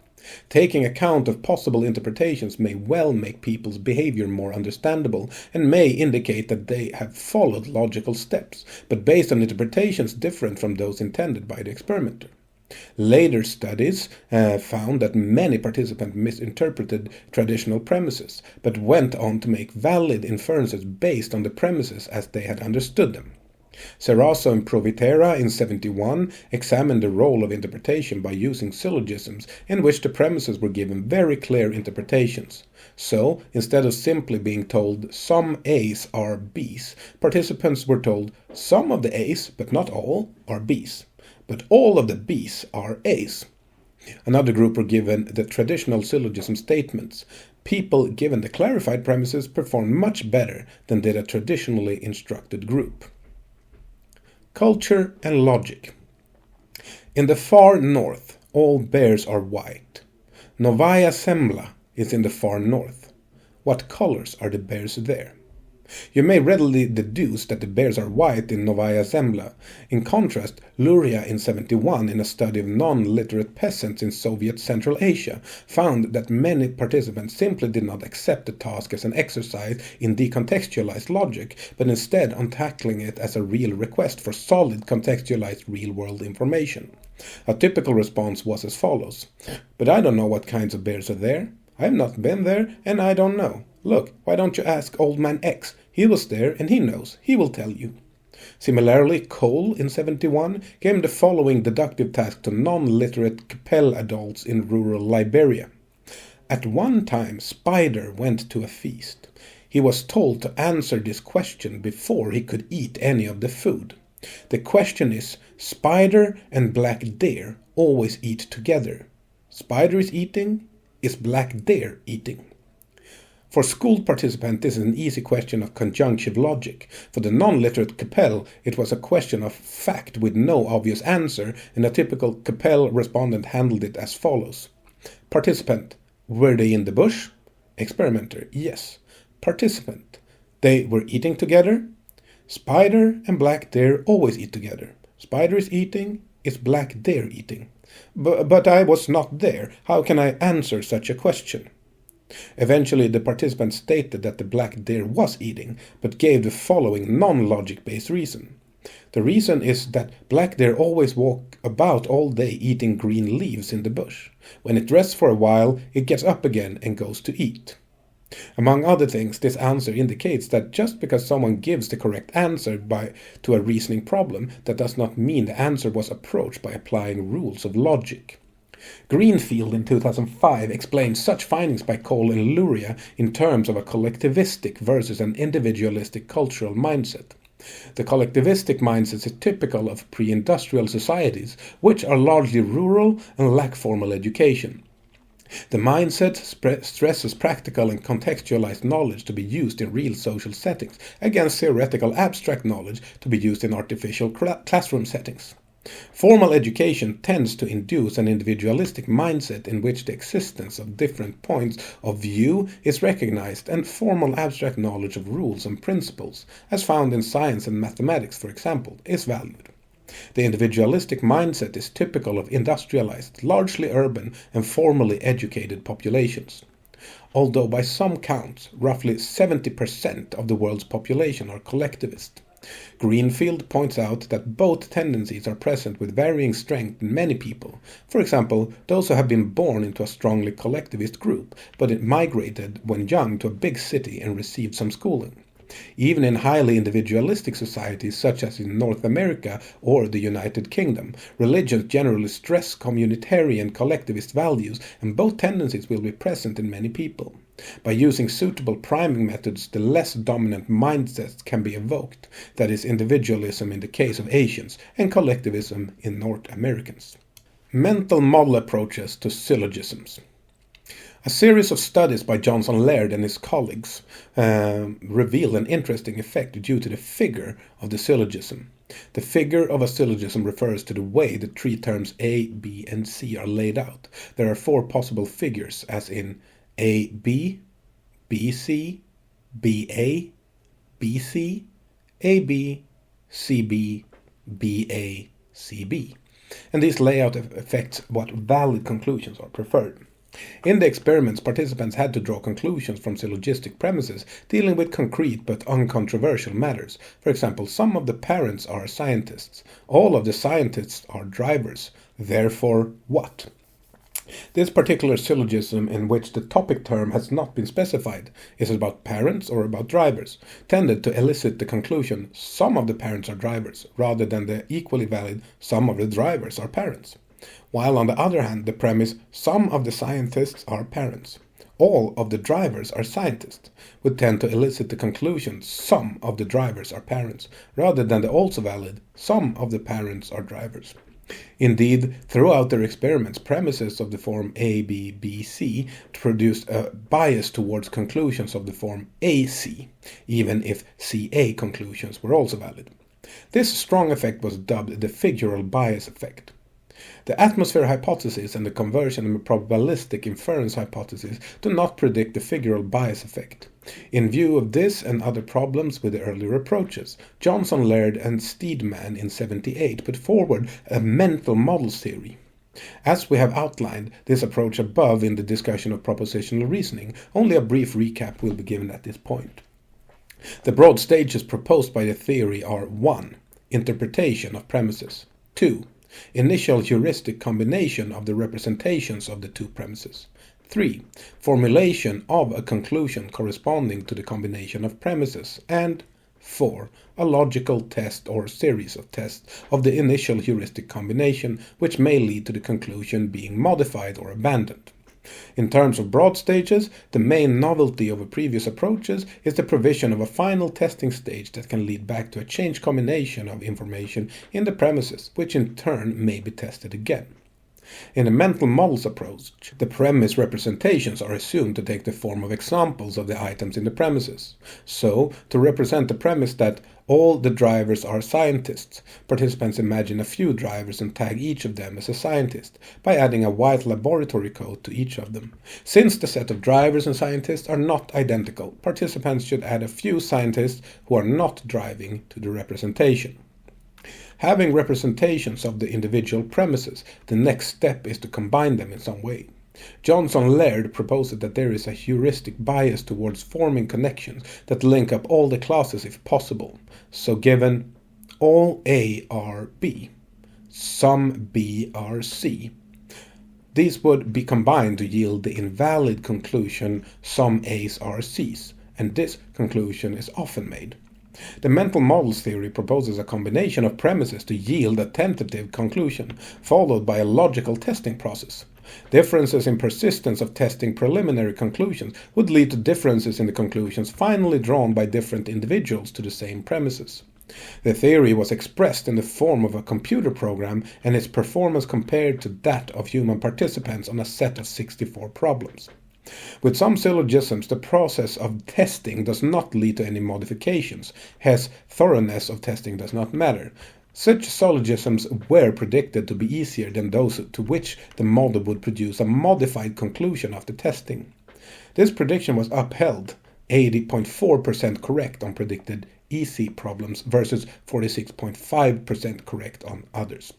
Taking account of possible interpretations may well make people's behavior more understandable and may indicate that they have followed logical steps, but based on interpretations different from those intended by the experimenter. Later studies found that many participants misinterpreted traditional premises, but went on to make valid inferences based on the premises as they had understood them. Serraso and Provitera in 1971 examined the role of interpretation by using syllogisms in which the premises were given very clear interpretations. So, instead of simply being told some A's are B's, participants were told some of the A's, but not all, are B's. But all of the B's are A's. Another group were given the traditional syllogism statements. People given the clarified premises performed much better than did a traditionally instructed group. Culture and logic. In the far north, all bears are white. Novaya Zemlya is in the far north. What colors are the bears there? You may readily deduce that the bears are white in Novaya Zemlya. In contrast, Luria in 1971, in a study of non-literate peasants in Soviet Central Asia, found that many participants simply did not accept the task as an exercise in decontextualized logic, but instead on tackling it as a real request for solid contextualized real-world information. A typical response was as follows: "But I don't know what kinds of bears are there. I've not been there, and I don't know. Look, why don't you ask old man X? He was there, and he knows. He will tell you." Similarly, Cole in 1971 gave the following deductive task to non-literate Capel adults in rural Liberia. At one time, Spider went to a feast. He was told to answer this question before he could eat any of the food. The question is, Spider and black deer always eat together. Spider is eating, is black deer eating? For school participants, this is an easy question of conjunctive logic. For the non-literate Capel, it was a question of fact with no obvious answer, and a typical Capel respondent handled it as follows. Participant: were they in the bush? Experimenter: yes. Participant: they were eating together? Spider and black deer always eat together. Spider is eating, is black deer eating? But I was not there. How can I answer such a question? Eventually, the participant stated that the black deer was eating, but gave the following non-logic-based reason. The reason is that black deer always walk about all day eating green leaves in the bush. When it rests for a while, it gets up again and goes to eat. Among other things, this answer indicates that just because someone gives the correct answer to a reasoning problem, that does not mean the answer was approached by applying rules of logic. Greenfield in 2005 explained such findings by Cole and Luria in terms of a collectivistic versus an individualistic cultural mindset. The collectivistic mindset is typical of pre-industrial societies, which are largely rural and lack formal education. The mindset stresses practical and contextualized knowledge to be used in real social settings, against theoretical abstract knowledge to be used in artificial classroom settings. Formal education tends to induce an individualistic mindset in which the existence of different points of view is recognized and formal abstract knowledge of rules and principles, as found in science and mathematics, for example, is valued. The individualistic mindset is typical of industrialized, largely urban and formally educated populations. Although by some counts, roughly 70% of the world's population are collectivist. Greenfield points out that both tendencies are present with varying strength in many people. For example, those who have been born into a strongly collectivist group, but it migrated when young to a big city and received some schooling. Even in highly individualistic societies such as in North America or the United Kingdom, religions generally stress communitarian collectivist values, and both tendencies will be present in many people. By using suitable priming methods, the less dominant mindsets can be evoked, that is, individualism in the case of Asians and collectivism in North Americans. Mental model approaches to syllogisms. A series of studies by Johnson Laird and his colleagues revealed an interesting effect due to the figure of the syllogism. The figure of a syllogism refers to the way the three terms A, B, and C are laid out. There are four possible figures, as in AB, BC, BA, BC, AB, CB, BA, CB. And these layout affects what valid conclusions are preferred. In the experiments, participants had to draw conclusions from syllogistic premises dealing with concrete but uncontroversial matters. For example, some of the parents are scientists. All of the scientists are drivers. Therefore, what? This particular syllogism, in which the topic term has not been specified, is it about parents or about drivers, tended to elicit the conclusion some of the parents are drivers, rather than the equally valid some of the drivers are parents. While on the other hand, the premise some of the scientists are parents, all of the drivers are scientists, would tend to elicit the conclusion some of the drivers are parents, rather than the also valid some of the parents are drivers. Indeed, throughout their experiments, premises of the form A, B, B, C produced a bias towards conclusions of the form AC, even if CA conclusions were also valid. This strong effect was dubbed the figural bias effect. The atmosphere hypothesis and the conversion and probabilistic inference hypothesis do not predict the figural bias effect. In view of this and other problems with the earlier approaches, Johnson, Laird, and Steedman in 1978 put forward a mental models theory. As we have outlined this approach above in the discussion of propositional reasoning, only a brief recap will be given at this point. The broad stages proposed by the theory are 1. Interpretation of premises. 2. Initial heuristic combination of the representations of the two premises. 3. Formulation of a conclusion corresponding to the combination of premises. And 4. A logical test or series of tests of the initial heuristic combination, which may lead to the conclusion being modified or abandoned. In terms of broad stages, the main novelty over previous approaches is the provision of a final testing stage that can lead back to a changed combination of information in the premises, which in turn may be tested again. In the mental models approach, the premise representations are assumed to take the form of examples of the items in the premises. So, to represent the premise that all the drivers are scientists, participants imagine a few drivers and tag each of them as a scientist by adding a white laboratory coat to each of them. Since the set of drivers and scientists are not identical, participants should add a few scientists who are not driving to the representation. Having representations of the individual premises, the next step is to combine them in some way. Johnson Laird proposes that there is a heuristic bias towards forming connections that link up all the classes if possible. So given all A are B, some B are C, these would be combined to yield the invalid conclusion some A's are C's, and this conclusion is often made. The mental models theory proposes a combination of premises to yield a tentative conclusion, followed by a logical testing process. Differences in persistence of testing preliminary conclusions would lead to differences in the conclusions finally drawn by different individuals to the same premises. The theory was expressed in the form of a computer program and its performance compared to that of human participants on a set of 64 problems. With some syllogisms, the process of testing does not lead to any modifications, hence thoroughness of testing does not matter. Such syllogisms were predicted to be easier than those to which the model would produce a modified conclusion after testing. This prediction was upheld, 80.4% correct on predicted easy problems versus 46.5% correct on others.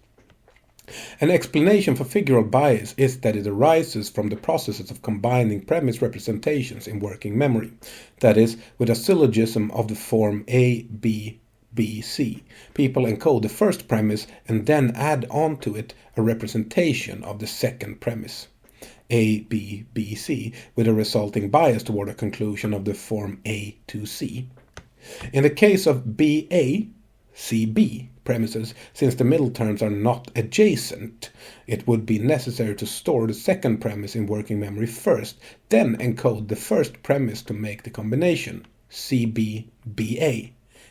An explanation for figural bias is that it arises from the processes of combining premise representations in working memory, that is, with a syllogism of the form A, B, B, C. People encode the first premise and then add onto it a representation of the second premise, A, B, B, C, with a resulting bias toward a conclusion of the form A to C. In the case of B, A, C, B premises, since the middle terms are not adjacent, it would be necessary to store the second premise in working memory first, then encode the first premise to make the combination, CB, BA,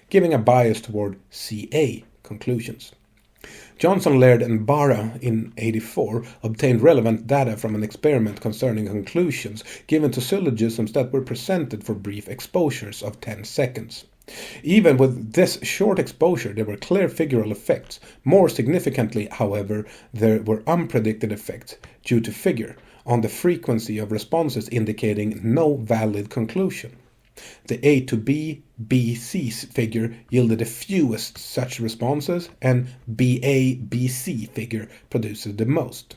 giving a bias toward CA conclusions. Johnson, Laird, and Barra in 1984 obtained relevant data from an experiment concerning conclusions given to syllogisms that were presented for brief exposures of 10 seconds. Even with this short exposure, there were clear figural effects. More significantly, however, there were unpredicted effects due to figure on the frequency of responses indicating no valid conclusion. The A to B, BC figure yielded the fewest such responses, and BA, BC figure produces the most.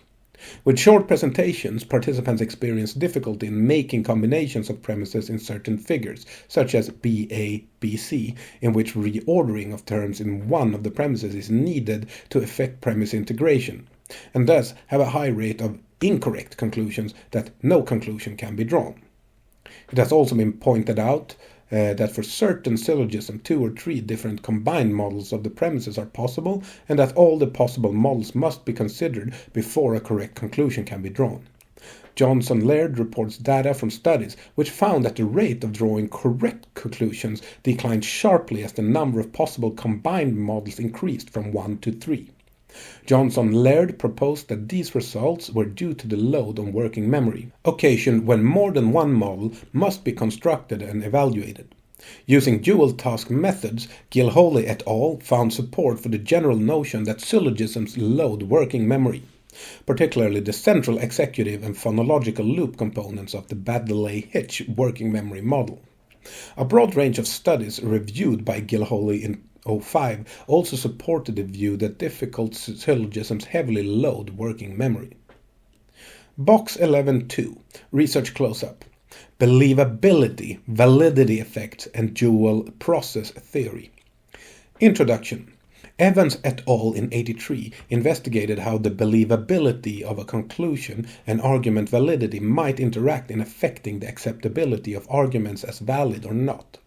With short presentations, participants experience difficulty in making combinations of premises in certain figures, such as BA, BC, in which reordering of terms in one of the premises is needed to effect premise integration, and thus have a high rate of incorrect conclusions that no conclusion can be drawn. It has also been pointed out that for certain syllogisms 2 or 3 different combined models of the premises are possible, and that all the possible models must be considered before a correct conclusion can be drawn. Johnson Laird reports data from studies which found that the rate of drawing correct conclusions declined sharply as the number of possible combined models increased from 1 to 3. Johnson Laird proposed that these results were due to the load on working memory, occasioned when more than one model must be constructed and evaluated. Using dual task methods, Gilhooly et al. Found support for the general notion that syllogisms load working memory, particularly the central executive and phonological loop components of the Baddeley-Hitch working memory model. A broad range of studies reviewed by Gilhooly in 2005 also supported the view that difficult syllogisms heavily load working memory. Box 11.2 Research Close-Up Believability, Validity Effects, and Dual Process Theory. Introduction. Evans et al. In 1983 investigated how the believability of a conclusion and argument validity might interact in affecting the acceptability of arguments as valid or not.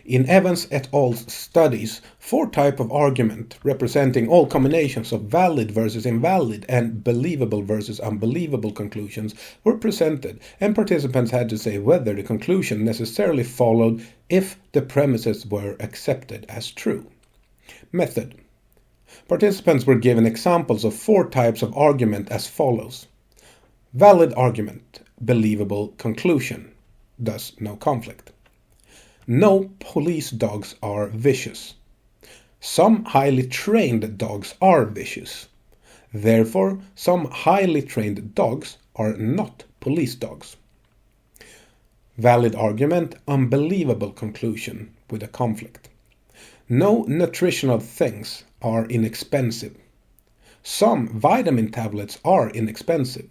In Evans et al.'s studies, 4 types of argument, representing all combinations of valid versus invalid and believable versus unbelievable conclusions, were presented, and participants had to say whether the conclusion necessarily followed if the premises were accepted as true. Method. Participants were given examples of 4 types of argument as follows. Valid argument, believable conclusion, thus no conflict. No police dogs are vicious. Some highly trained dogs are vicious. Therefore, some highly trained dogs are not police dogs. Valid argument, unbelievable conclusion with a conflict. No nutritional things are inexpensive. Some vitamin tablets are inexpensive.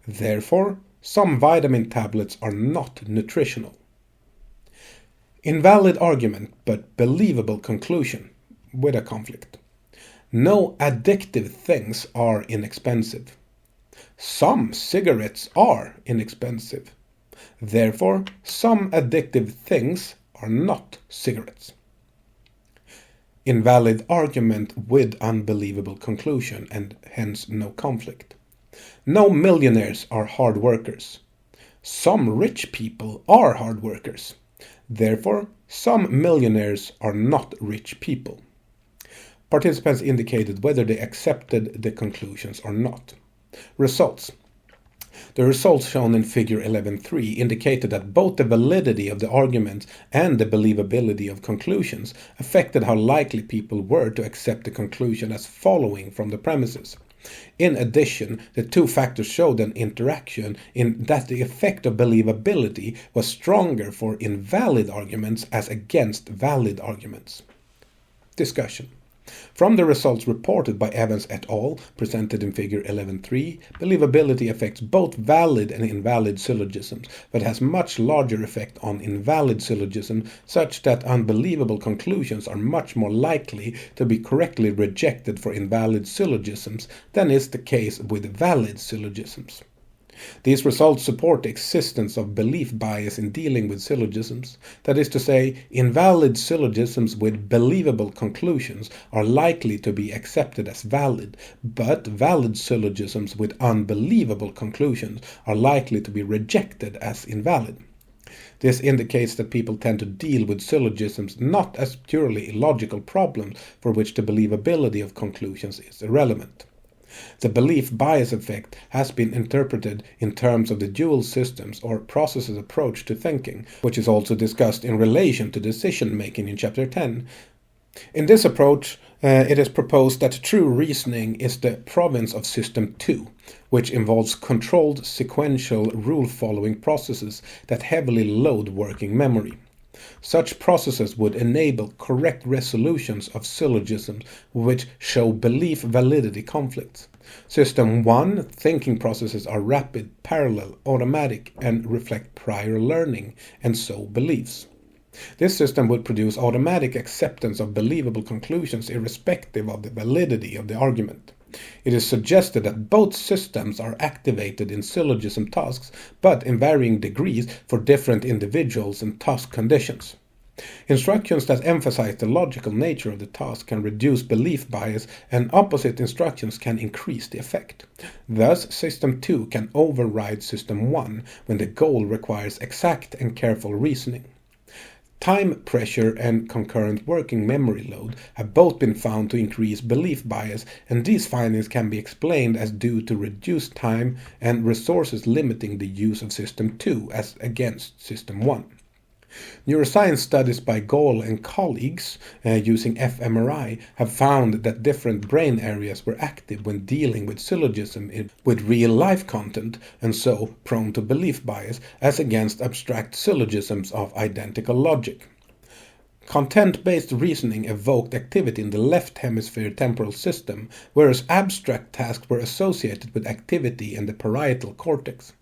Therefore, some vitamin tablets are not nutritional. Invalid argument, but believable conclusion, with a conflict. No addictive things are inexpensive. Some cigarettes are inexpensive. Therefore, some addictive things are not cigarettes. Invalid argument with unbelievable conclusion, and hence no conflict. No millionaires are hard workers. Some rich people are hard workers. Therefore, some millionaires are not rich people. Participants indicated whether they accepted the conclusions or not. Results. The results shown in figure 11.3 indicated that both the validity of the arguments and the believability of conclusions affected how likely people were to accept the conclusion as following from the premises. In addition, the two factors showed an interaction in that the effect of believability was stronger for invalid arguments as against valid arguments. Discussion. From the results reported by Evans et al., presented in figure 11.3, believability affects both valid and invalid syllogisms, but has much larger effect on invalid syllogisms, such that unbelievable conclusions are much more likely to be correctly rejected for invalid syllogisms than is the case with valid syllogisms. These results support the existence of belief bias in dealing with syllogisms. That is to say, invalid syllogisms with believable conclusions are likely to be accepted as valid, but valid syllogisms with unbelievable conclusions are likely to be rejected as invalid. This indicates that people tend to deal with syllogisms not as purely illogical problems for which the believability of conclusions is irrelevant. The belief bias effect has been interpreted in terms of the dual systems or processes approach to thinking, which is also discussed in relation to decision making in chapter 10. In this approach, it is proposed that true reasoning is the province of system 2, which involves controlled sequential rule-following processes that heavily load working memory. Such processes would enable correct resolutions of syllogisms which show belief validity conflicts. System 1 thinking processes are rapid, parallel, automatic, and reflect prior learning, and so beliefs. This system would produce automatic acceptance of believable conclusions irrespective of the validity of the argument. It is suggested that both systems are activated in syllogism tasks, but in varying degrees for different individuals and task conditions. Instructions that emphasize the logical nature of the task can reduce belief bias, and opposite instructions can increase the effect. Thus, System 2 can override System 1 when the goal requires exact and careful reasoning. Time pressure and concurrent working memory load have both been found to increase belief bias, and these findings can be explained as due to reduced time and resources limiting the use of System 2 as against System 1. Neuroscience studies by Gilhooly and colleagues using fMRI have found that different brain areas were active when dealing with syllogism with real-life content, and so prone to belief bias, as against abstract syllogisms of identical logic. Content-based reasoning evoked activity in the left hemisphere temporal system, whereas abstract tasks were associated with activity in the parietal cortex.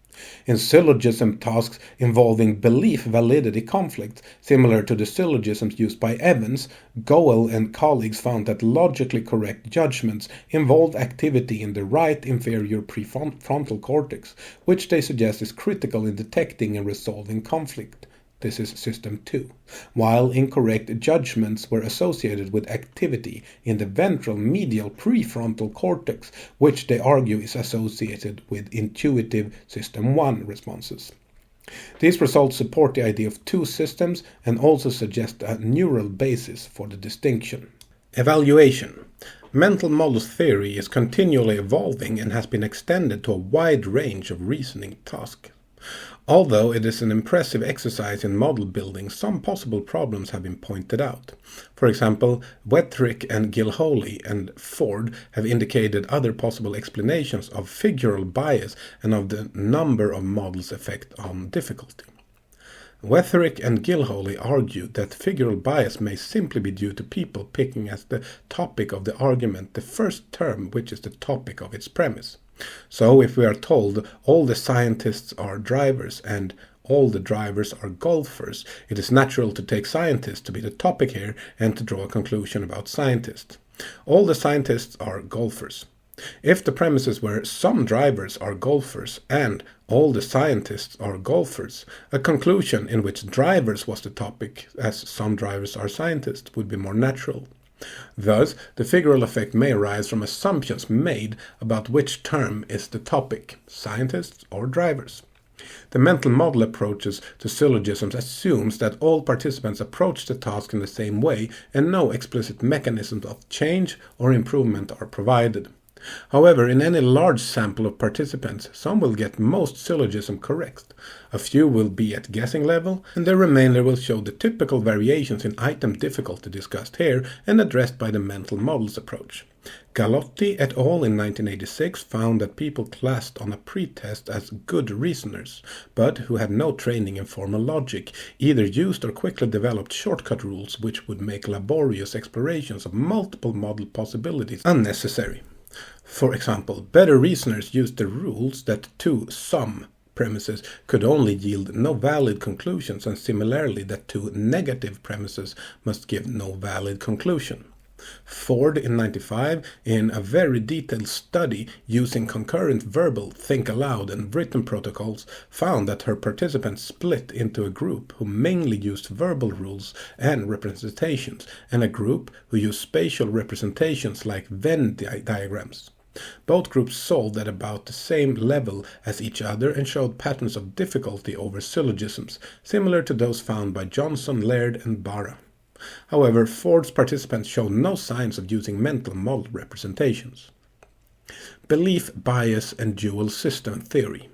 In syllogism tasks involving belief validity conflicts, similar to the syllogisms used by Evans, Gilhooly and colleagues found that logically correct judgments involved activity in the right inferior prefrontal cortex, which they suggest is critical in detecting and resolving conflict. This is System 2, while incorrect judgments were associated with activity in the ventral medial prefrontal cortex, which they argue is associated with intuitive System 1 responses. These results support the idea of two systems and also suggest a neural basis for the distinction. Evaluation. Mental models theory is continually evolving and has been extended to a wide range of reasoning tasks. Although it is an impressive exercise in model building, some possible problems have been pointed out. For example, Wetherick and Gilhooly and Ford have indicated other possible explanations of figural bias and of the number of models' effect on difficulty. Wetherick and Gilhooly argued that figural bias may simply be due to people picking as the topic of the argument the first term which is the topic of its premise. So if we are told all the scientists are drivers and all the drivers are golfers, it is natural to take scientists to be the topic here and to draw a conclusion about scientists. All the scientists are golfers. If the premises were some drivers are golfers and all the scientists are golfers, a conclusion in which drivers was the topic, as some drivers are scientists, would be more natural. Thus, the figural effect may arise from assumptions made about which term is the topic, scientists or drivers. The mental model approaches to syllogisms assumes that all participants approach the task in the same way and no explicit mechanisms of change or improvement are provided. However, in any large sample of participants, some will get most syllogism correct, a few will be at guessing level, and the remainder will show the typical variations in item difficulty discussed here and addressed by the mental models approach. Galotti et al. In 1986 found that people classed on a pretest as good reasoners, but who had no training in formal logic, either used or quickly developed shortcut rules which would make laborious explorations of multiple model possibilities unnecessary. For example, better reasoners used the rules that two some premises could only yield no valid conclusions, and similarly that two negative premises must give no valid conclusion. Ford in 1995, in a very detailed study using concurrent verbal, think aloud, and written protocols, found that her participants split into a group who mainly used verbal rules and representations, and a group who used spatial representations like Venn diagrams. Both groups solved at about the same level as each other and showed patterns of difficulty over syllogisms, similar to those found by Johnson, Laird, and Barra. However, Ford's participants showed no signs of using mental model representations. Belief bias and dual system theory.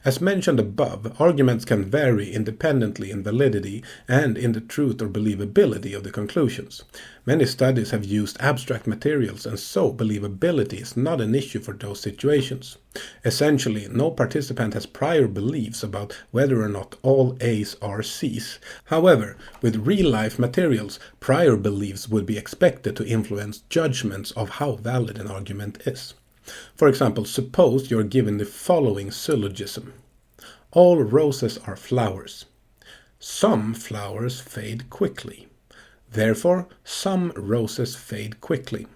As mentioned above, arguments can vary independently in validity and in the truth or believability of the conclusions. Many studies have used abstract materials, and so believability is not an issue for those situations. Essentially, no participant has prior beliefs about whether or not all A's are C's. However, with real-life materials, prior beliefs would be expected to influence judgments of how valid an argument is. For example, suppose you are given the following syllogism. All roses are flowers. Some flowers fade quickly. Therefore, some roses fade quickly.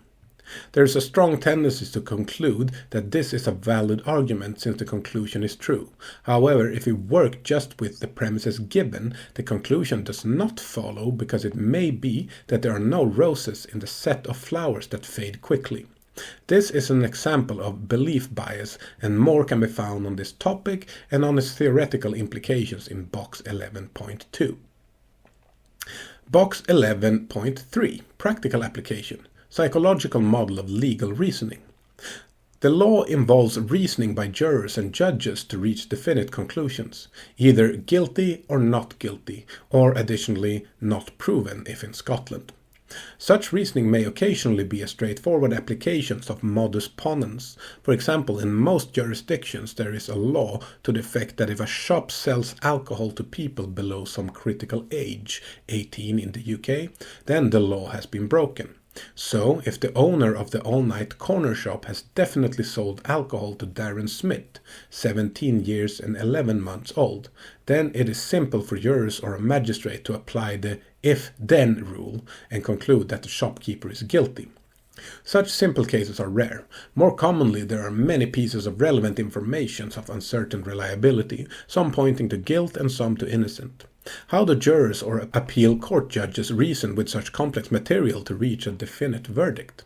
There is a strong tendency to conclude that this is a valid argument since the conclusion is true. However, if we work just with the premises given, the conclusion does not follow because it may be that there are no roses in the set of flowers that fade quickly. This is an example of belief bias, and more can be found on this topic and on its theoretical implications in Box 11.2. Box 11.3 Practical Application Psychological Model of Legal Reasoning. The law involves reasoning by jurors and judges to reach definite conclusions, either guilty or not guilty, or additionally not proven if in Scotland. Such reasoning may occasionally be a straightforward application of modus ponens. For example, in most jurisdictions there is a law to the effect that if a shop sells alcohol to people below some critical age, 18 in the UK, then the law has been broken. So, if the owner of the all-night corner shop has definitely sold alcohol to Darren Smith, 17 years and 11 months old, then it is simple for jurors or a magistrate to apply the if-then rule and conclude that the shopkeeper is guilty. Such simple cases are rare. More commonly, there are many pieces of relevant information of uncertain reliability, some pointing to guilt and some to innocent. How do jurors or appeal court judges reason with such complex material to reach a definite verdict?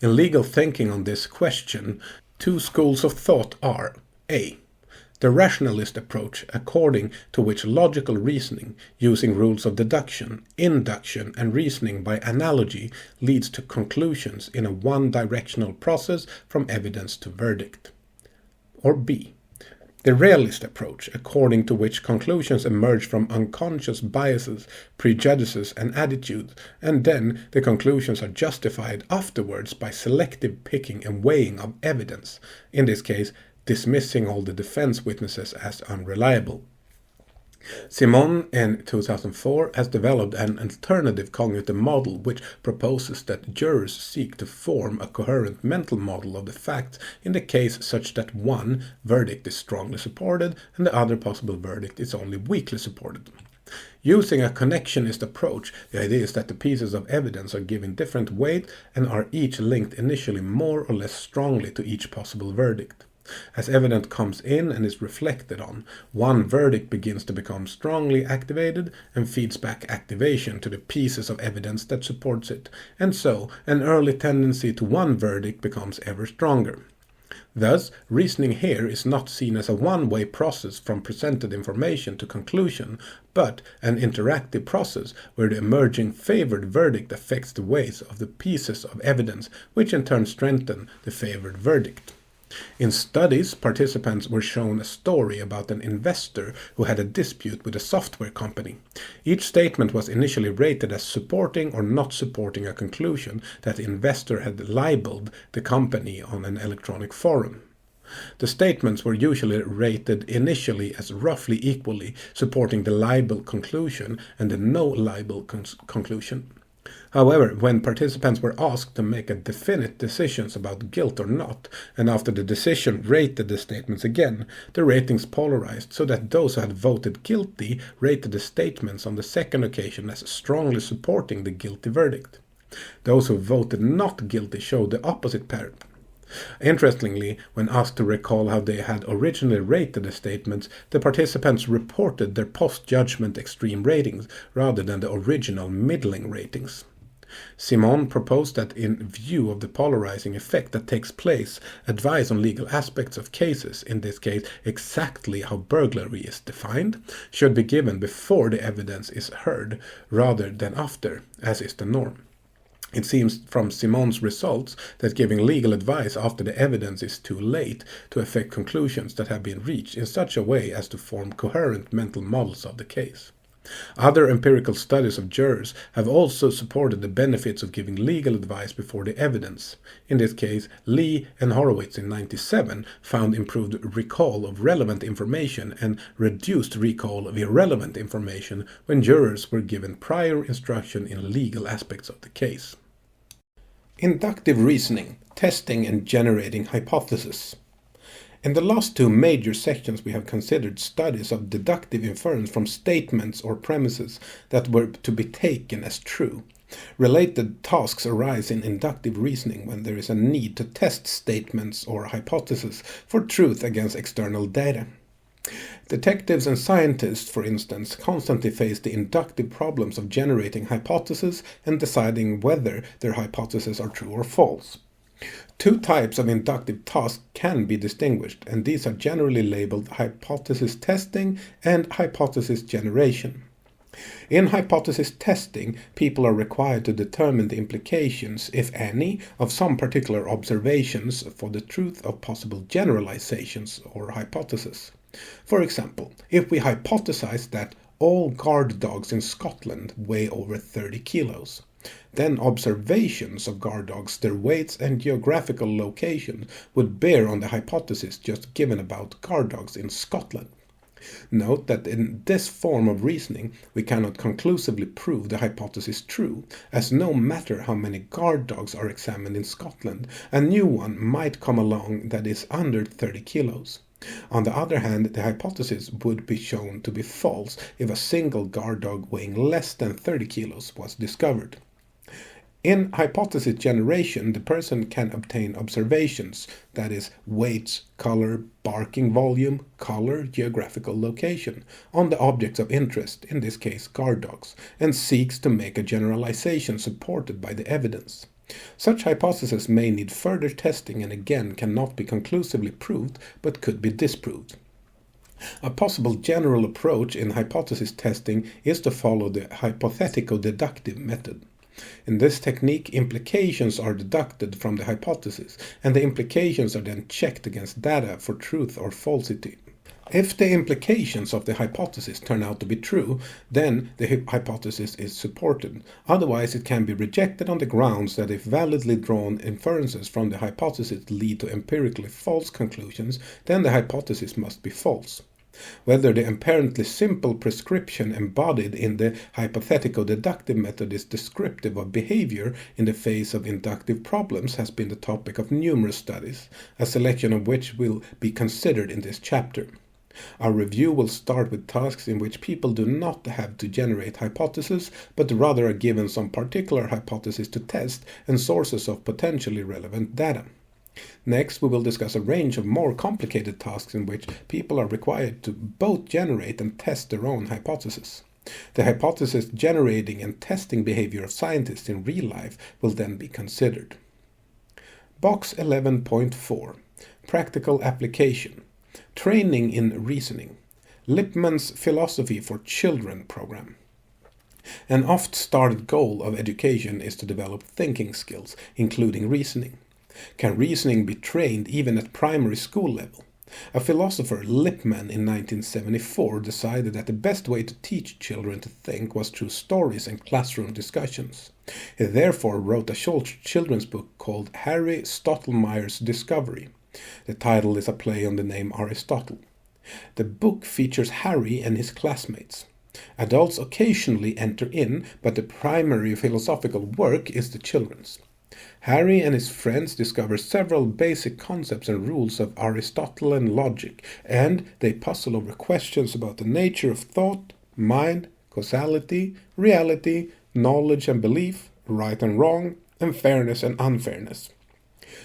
In legal thinking on this question, two schools of thought are A. The rationalist approach, according to which logical reasoning, using rules of deduction, induction, and reasoning by analogy, leads to conclusions in a one-directional process from evidence to verdict. Or B. The realist approach, according to which conclusions emerge from unconscious biases, prejudices, and attitudes, and then the conclusions are justified afterwards by selective picking and weighing of evidence, in this case, dismissing all the defense witnesses as unreliable. Simon in 2004 has developed an alternative cognitive model which proposes that jurors seek to form a coherent mental model of the facts in the case such that one verdict is strongly supported and the other possible verdict is only weakly supported. Using a connectionist approach, the idea is that the pieces of evidence are given different weight and are each linked initially more or less strongly to each possible verdict. As evidence comes in and is reflected on, one verdict begins to become strongly activated and feeds back activation to the pieces of evidence that supports it, and so an early tendency to one verdict becomes ever stronger. Thus, reasoning here is not seen as a one-way process from presented information to conclusion, but an interactive process where the emerging favored verdict affects the weight of the pieces of evidence, which in turn strengthen the favored verdict. In studies, participants were shown a story about an investor who had a dispute with a software company. Each statement was initially rated as supporting or not supporting a conclusion that the investor had libeled the company on an electronic forum. The statements were usually rated initially as roughly equally supporting the libel conclusion and the no libel conclusion. However, when participants were asked to make a definite decisions about guilt or not, and after the decision rated the statements again, the ratings polarized so that those who had voted guilty rated the statements on the second occasion as strongly supporting the guilty verdict. Those who voted not guilty showed the opposite pattern. Interestingly, when asked to recall how they had originally rated the statements, the participants reported their post-judgment extreme ratings rather than the original middling ratings. Simon proposed that in view of the polarizing effect that takes place, advice on legal aspects of cases, in this case exactly how burglary is defined, should be given before the evidence is heard rather than after, as is the norm. It seems from Simon's results that giving legal advice after the evidence is too late to affect conclusions that have been reached in such a way as to form coherent mental models of the case. Other empirical studies of jurors have also supported the benefits of giving legal advice before the evidence. In this case, Lee and Horowitz in 1997 found improved recall of relevant information and reduced recall of irrelevant information when jurors were given prior instruction in legal aspects of the case. Inductive reasoning, testing and generating hypotheses. In the last two major sections we have considered studies of deductive inference from statements or premises that were to be taken as true. Related tasks arise in inductive reasoning when there is a need to test statements or hypotheses for truth against external data. Detectives and scientists, for instance, constantly face the inductive problems of generating hypotheses and deciding whether their hypotheses are true or false. Two types of inductive tasks can be distinguished, and these are generally labeled hypothesis testing and hypothesis generation. In hypothesis testing, people are required to determine the implications, if any, of some particular observations for the truth of possible generalizations or hypotheses. For example, if we hypothesize that all guard dogs in Scotland weigh over 30 kilos, then observations of guard dogs, their weights and geographical locations would bear on the hypothesis just given about guard dogs in Scotland. Note that in this form of reasoning we cannot conclusively prove the hypothesis true, as no matter how many guard dogs are examined in Scotland, a new one might come along that is under 30 kilos. On the other hand, the hypothesis would be shown to be false if a single guard dog weighing less than 30 kilos was discovered. In hypothesis generation, the person can obtain observations, that is, weights, color, barking volume, color, geographical location, on the objects of interest, in this case guard dogs, and seeks to make a generalization supported by the evidence. Such hypotheses may need further testing and again cannot be conclusively proved, but could be disproved. A possible general approach in hypothesis testing is to follow the hypothetico-deductive method. In this technique, implications are deducted from the hypothesis, and the implications are then checked against data for truth or falsity. If the implications of the hypothesis turn out to be true, then the hypothesis is supported. Otherwise, it can be rejected on the grounds that if validly drawn inferences from the hypothesis lead to empirically false conclusions, then the hypothesis must be false. Whether the apparently simple prescription embodied in the hypothetico-deductive method is descriptive of behavior in the face of inductive problems has been the topic of numerous studies, a selection of which will be considered in this chapter. Our review will start with tasks in which people do not have to generate hypotheses, but rather are given some particular hypothesis to test and sources of potentially relevant data. Next, we will discuss a range of more complicated tasks in which people are required to both generate and test their own hypothesis. The hypothesis generating and testing behavior of scientists in real life will then be considered. Box 11.4. Practical application. Training in reasoning. Lippmann's Philosophy for Children program. An oft-started goal of education is to develop thinking skills, including reasoning. Can reasoning be trained even at primary school level? A philosopher, Lippmann, in 1974 decided that the best way to teach children to think was through stories and classroom discussions. He therefore wrote a short children's book called Harry Stottlemeyer's Discovery. The title is a play on the name Aristotle. The book features Harry and his classmates. Adults occasionally enter in, but the primary philosophical work is the children's. Harry and his friends discover several basic concepts and rules of Aristotelian logic, and they puzzle over questions about the nature of thought, mind, causality, reality, knowledge and belief, right and wrong, and fairness and unfairness.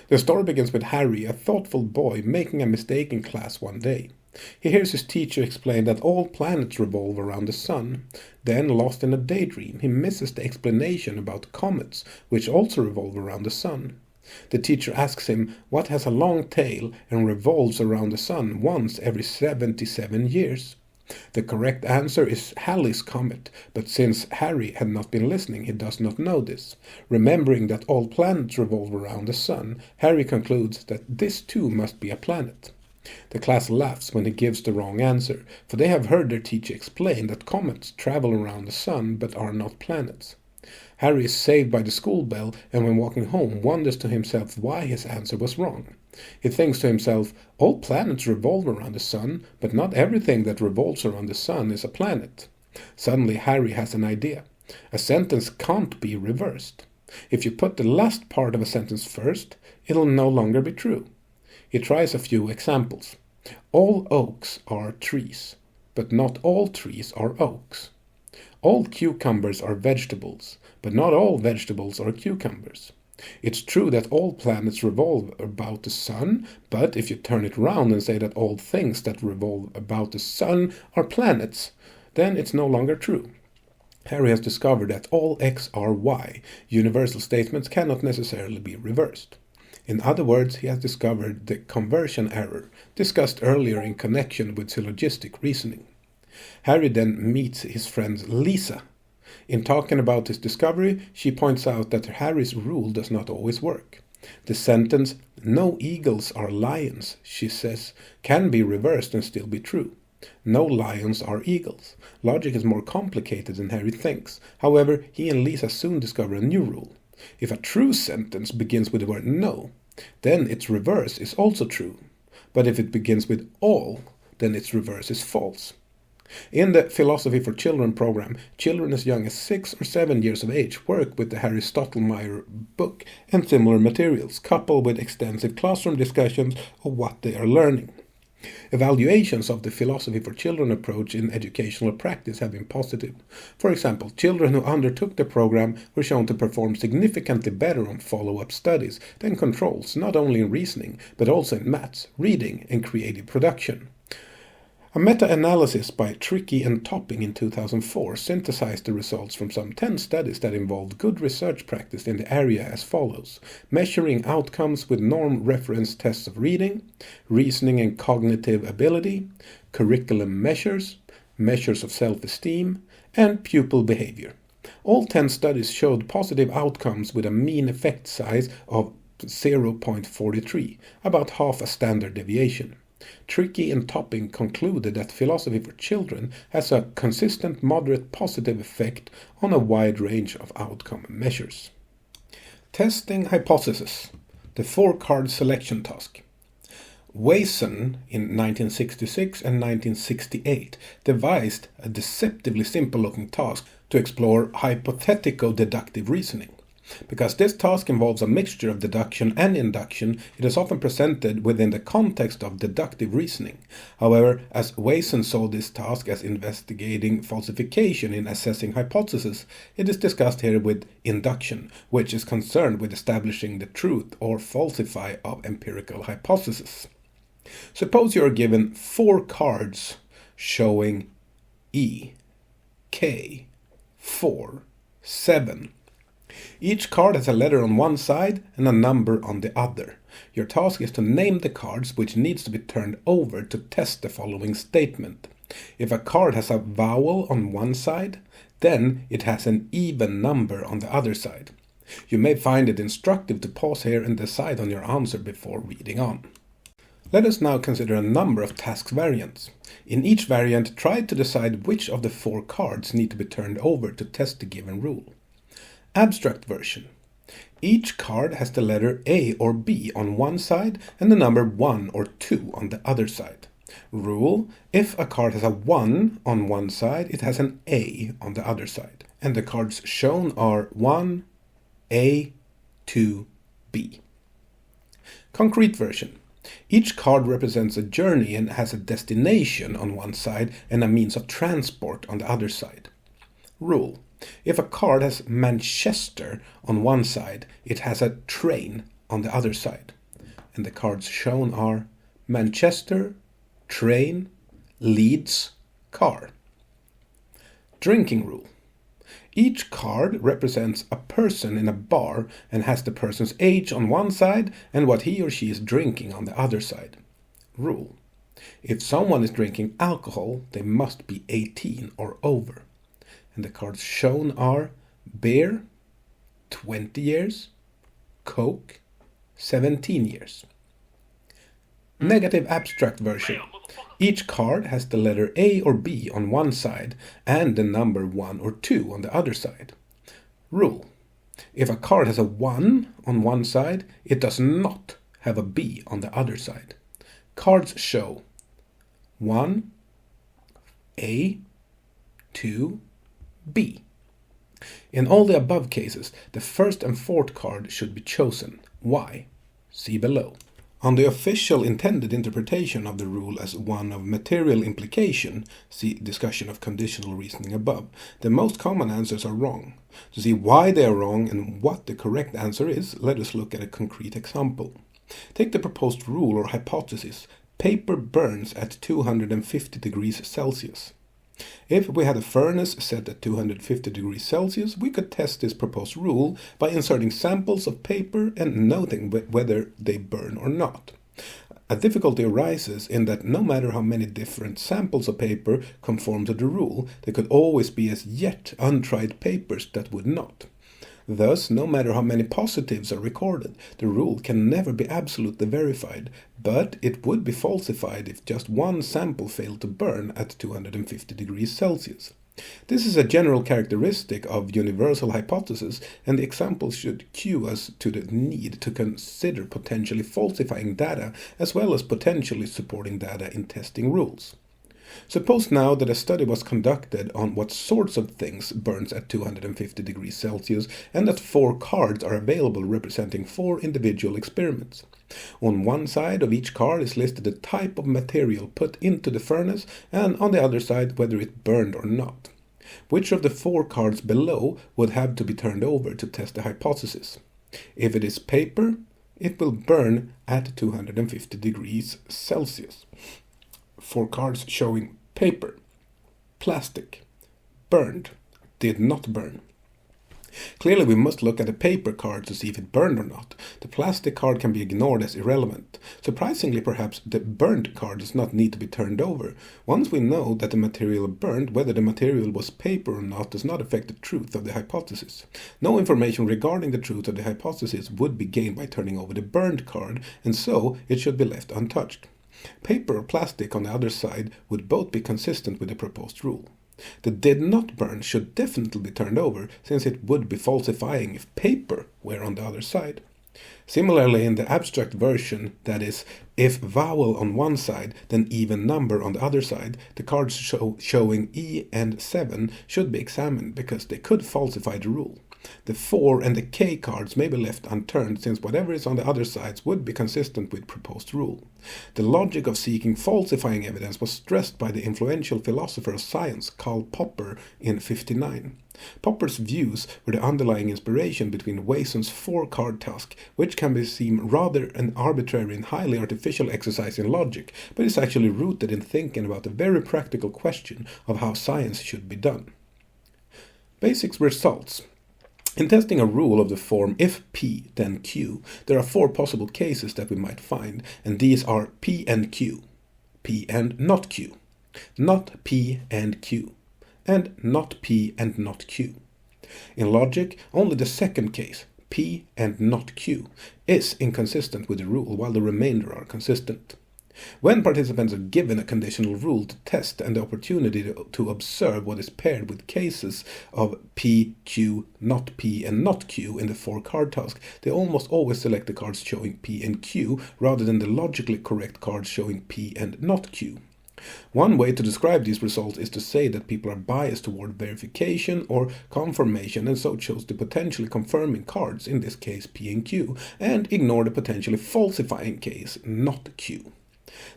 The story begins with Harry, a thoughtful boy, making a mistake in class one day. He hears his teacher explain that all planets revolve around the sun. Then, lost in a daydream, he misses the explanation about comets, which also revolve around the sun. The teacher asks him what has a long tail and revolves around the sun once every 77 years. The correct answer is Halley's comet, but since Harry had not been listening, he does not know this. Remembering that all planets revolve around the sun, Harry concludes that this too must be a planet. The class laughs when he gives the wrong answer, for they have heard their teacher explain that comets travel around the sun but are not planets. Harry is saved by the school bell, and when walking home wonders to himself why his answer was wrong. He thinks to himself, all planets revolve around the sun, but not everything that revolves around the sun is a planet. Suddenly Harry has an idea. A sentence can't be reversed. If you put the last part of a sentence first, it'll no longer be true. He tries a few examples. All oaks are trees, but not all trees are oaks. All cucumbers are vegetables, but not all vegetables are cucumbers. It's true that all planets revolve about the sun, but if you turn it round and say that all things that revolve about the sun are planets, then it's no longer true. Harry has discovered that all x are y. Universal statements cannot necessarily be reversed. In other words, he has discovered the conversion error, discussed earlier in connection with syllogistic reasoning. Harry then meets his friend Lisa. In talking about his discovery, she points out that Harry's rule does not always work. The sentence, "No eagles are lions," she says, can be reversed and still be true. No lions are eagles. Logic is more complicated than Harry thinks. However, he and Lisa soon discover a new rule. If a true sentence begins with the word no, then its reverse is also true. But if it begins with all, then its reverse is false. In the Philosophy for Children program, children as young as 6 or 7 years of age work with the Harry Stottlemeyer book and similar materials, coupled with extensive classroom discussions of what they are learning. Evaluations of the Philosophy for Children approach in educational practice have been positive. For example, children who undertook the program were shown to perform significantly better on follow-up studies than controls, not only in reasoning, but also in maths, reading, and creative production. A meta-analysis by Tricky and Topping in 2004 synthesized the results from some 10 studies that involved good research practice in the area as follows: measuring outcomes with norm reference tests of reading, reasoning and cognitive ability, curriculum measures, measures of self-esteem, and pupil behavior. All 10 studies showed positive outcomes with a mean effect size of 0.43, about half a standard deviation. Tricky and Topping concluded that Philosophy for Children has a consistent moderate positive effect on a wide range of outcome measures. Testing hypothesis. The 4-card selection task. Wason in 1966 and 1968 devised a deceptively simple-looking task to explore hypothetico-deductive reasoning. Because this task involves a mixture of deduction and induction, it is often presented within the context of deductive reasoning. However, as Wason saw this task as investigating falsification in assessing hypotheses, it is discussed here with induction, which is concerned with establishing the truth or falsify of empirical hypotheses. Suppose you are given 4 cards showing E, K, 4, 7, Each card has a letter on one side and a number on the other. Your task is to name the cards which needs to be turned over to test the following statement. If a card has a vowel on one side, then it has an even number on the other side. You may find it instructive to pause here and decide on your answer before reading on. Let us now consider a number of task variants. In each variant, try to decide which of the 4 cards need to be turned over to test the given rule. Abstract version. Each card has the letter A or B on one side and the number 1 or 2 on the other side. Rule: if a card has a 1 on one side, it has an A on the other side. And the cards shown are 1, A, 2, B. Concrete version. Each card represents a journey and has a destination on one side and a means of transport on the other side. Rule: if a card has Manchester on one side, it has a train on the other side. And the cards shown are Manchester, train, Leeds, car. Drinking rule. Each card represents a person in a bar and has the person's age on one side and what he or she is drinking on the other side. Rule: if someone is drinking alcohol, they must be 18 or over. And the cards shown are beer, 20 years, Coke, 17 years. Negative abstract version. Each card has the letter A or B on one side and the number 1 or 2 on the other side. Rule: if a card has a 1 on one side, it does not have a B on the other side. Cards show 1, A, 2, B. In all the above cases, the first and fourth card should be chosen. Why? See below. On the official intended interpretation of the rule as one of material implication, see discussion of conditional reasoning above, the most common answers are wrong. To see why they are wrong and what the correct answer is, let us look at a concrete example. Take the proposed rule or hypothesis: paper burns at 250 degrees Celsius. If we had a furnace set at 250 degrees Celsius, we could test this proposed rule by inserting samples of paper and noting whether they burn or not. A difficulty arises in that no matter how many different samples of paper conform to the rule, there could always be as yet untried papers that would not. Thus, no matter how many positives are recorded, the rule can never be absolutely verified, but it would be falsified if just one sample failed to burn at 250 degrees Celsius. This is a general characteristic of universal hypotheses, and the example should cue us to the need to consider potentially falsifying data as well as potentially supporting data in testing rules. Suppose now that a study was conducted on what sorts of things burns at 250 degrees Celsius and that 4 cards are available representing 4 individual experiments. On one side of each card is listed the type of material put into the furnace and on the other side whether it burned or not. Which of the 4 cards below would have to be turned over to test the hypothesis? If it is paper, it will burn at 250 degrees Celsius. 4 cards showing paper, plastic, burned, did not burn. Clearly we must look at the paper card to see if it burned or not. The plastic card can be ignored as irrelevant. Surprisingly perhaps, the burnt card does not need to be turned over. Once we know that the material burned, whether the material was paper or not does not affect the truth of the hypothesis. No information regarding the truth of the hypothesis would be gained by turning over the burned card, and so it should be left untouched. Paper or plastic on the other side would both be consistent with the proposed rule. The did not burn should definitely be turned over, since it would be falsifying if paper were on the other side. Similarly, in the abstract version, that is, if vowel on one side, then even number on the other side, the cards showing E and 7 should be examined because they could falsify the rule. The 4 and the K cards may be left unturned, since whatever is on the other sides would be consistent with proposed rule. The logic of seeking falsifying evidence was stressed by the influential philosopher of science Karl Popper in 1959. Popper's views were the underlying inspiration between Wason's 4-card task, which can seem rather an arbitrary and highly artificial exercise in logic, but is actually rooted in thinking about the very practical question of how science should be done. Basic results. In testing a rule of the form if P then Q, there are 4 possible cases that we might find, and these are P and Q, P and not Q, not P and Q, and not P and not Q. In logic, only the second case, P and not Q, is inconsistent with the rule, while the remainder are consistent. When participants are given a conditional rule to test and the opportunity to observe what is paired with cases of P, Q, not P, and not Q in the 4-card task, they almost always select the cards showing P and Q rather than the logically correct cards showing P and not Q. One way to describe these results is to say that people are biased toward verification or confirmation and so chose the potentially confirming cards, in this case P and Q, and ignore the potentially falsifying case, not Q.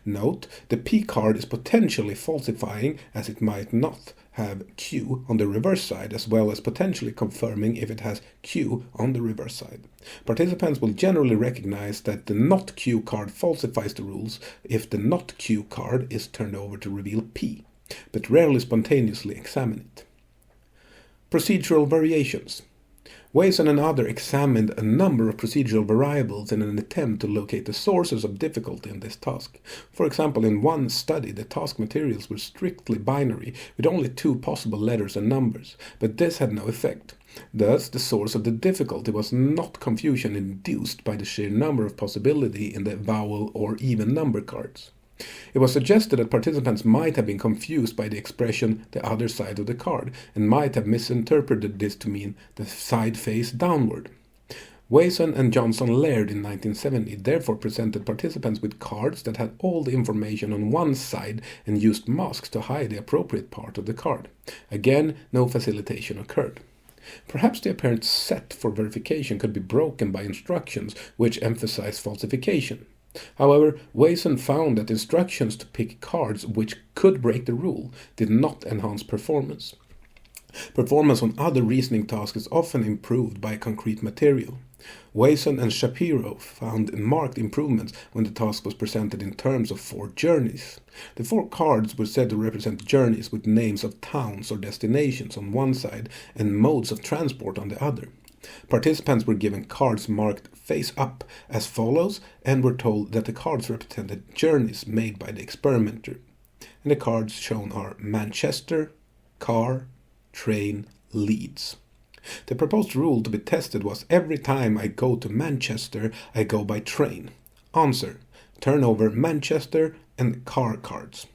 Note, the P card is potentially falsifying as it might not have Q on the reverse side, as well as potentially confirming if it has Q on the reverse side. Participants will generally recognize that the not Q card falsifies the rules if the not Q card is turned over to reveal P, but rarely spontaneously examine it. Procedural variations. Wason and others examined a number of procedural variables in an attempt to locate the sources of difficulty in this task. For example, in one study, the task materials were strictly binary, with only 2 possible letters and numbers, but this had no effect. Thus, the source of the difficulty was not confusion induced by the sheer number of possibility in the vowel or even number cards. It was suggested that participants might have been confused by the expression the other side of the card and might have misinterpreted this to mean the side face downward. Wason and Johnson-Laird in 1970 therefore presented participants with cards that had all the information on one side and used masks to hide the appropriate part of the card. Again, no facilitation occurred. Perhaps the apparent set for verification could be broken by instructions which emphasize falsification. However, Wason found that instructions to pick cards which could break the rule did not enhance performance. Performance on other reasoning tasks is often improved by concrete material. Wason and Shapiro found marked improvements when the task was presented in terms of 4 journeys. The 4 cards were said to represent journeys with names of towns or destinations on one side and modes of transport on the other. Participants were given cards marked face up as follows and were told that the cards represented journeys made by the experimenter. And the cards shown are Manchester, car, train, Leeds. The proposed rule to be tested was every time I go to Manchester, I go by train. Answer: turn over Manchester and car cards.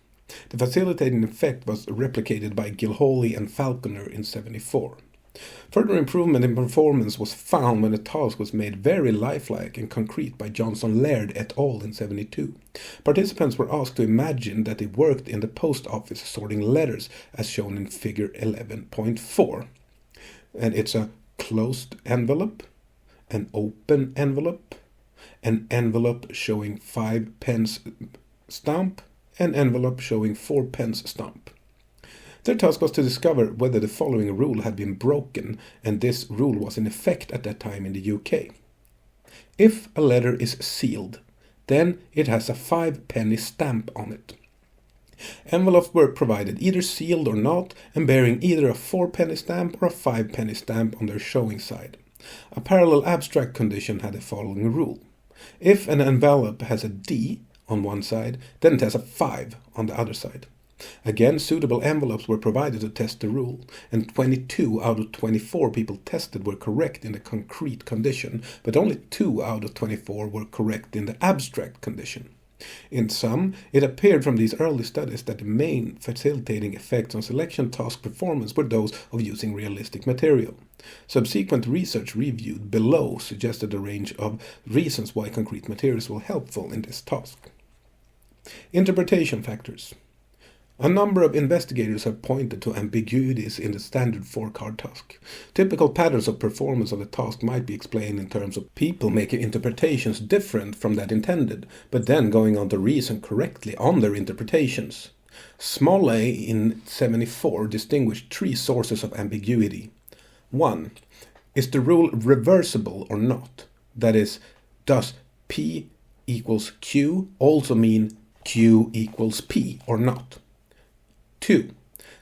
The facilitating effect was replicated by Gilhooly and Falconer in 1974. Further improvement in performance was found when the task was made very lifelike and concrete by Johnson-Laird et al. In 1972. Participants were asked to imagine that they worked in the post office sorting letters, as shown in figure 11.4. And it's a closed envelope, an open envelope, an envelope showing 5 pence stamp, an envelope showing 4 pence stamp. Their task was to discover whether the following rule had been broken, and this rule was in effect at that time in the UK. If a letter is sealed, then it has a 5-penny stamp on it. Envelopes were provided either sealed or not, and bearing either a 4-penny stamp or a 5-penny stamp on their showing side. A parallel abstract condition had the following rule. If an envelope has a D on one side, then it has a 5 on the other side. Again, suitable envelopes were provided to test the rule, and 22 out of 24 people tested were correct in the concrete condition, but only 2 out of 24 were correct in the abstract condition. In sum, it appeared from these early studies that the main facilitating effects on selection task performance were those of using realistic material. Subsequent research reviewed below suggested a range of reasons why concrete materials were helpful in this task. Interpretation factors. A number of investigators have pointed to ambiguities in the standard 4-card task. Typical patterns of performance of the task might be explained in terms of people making interpretations different from that intended, but then going on to reason correctly on their interpretations. Smollett in 1974 distinguished 3 sources of ambiguity. 1. Is the rule reversible or not? That is, does P equals Q also mean Q equals P or not? 2.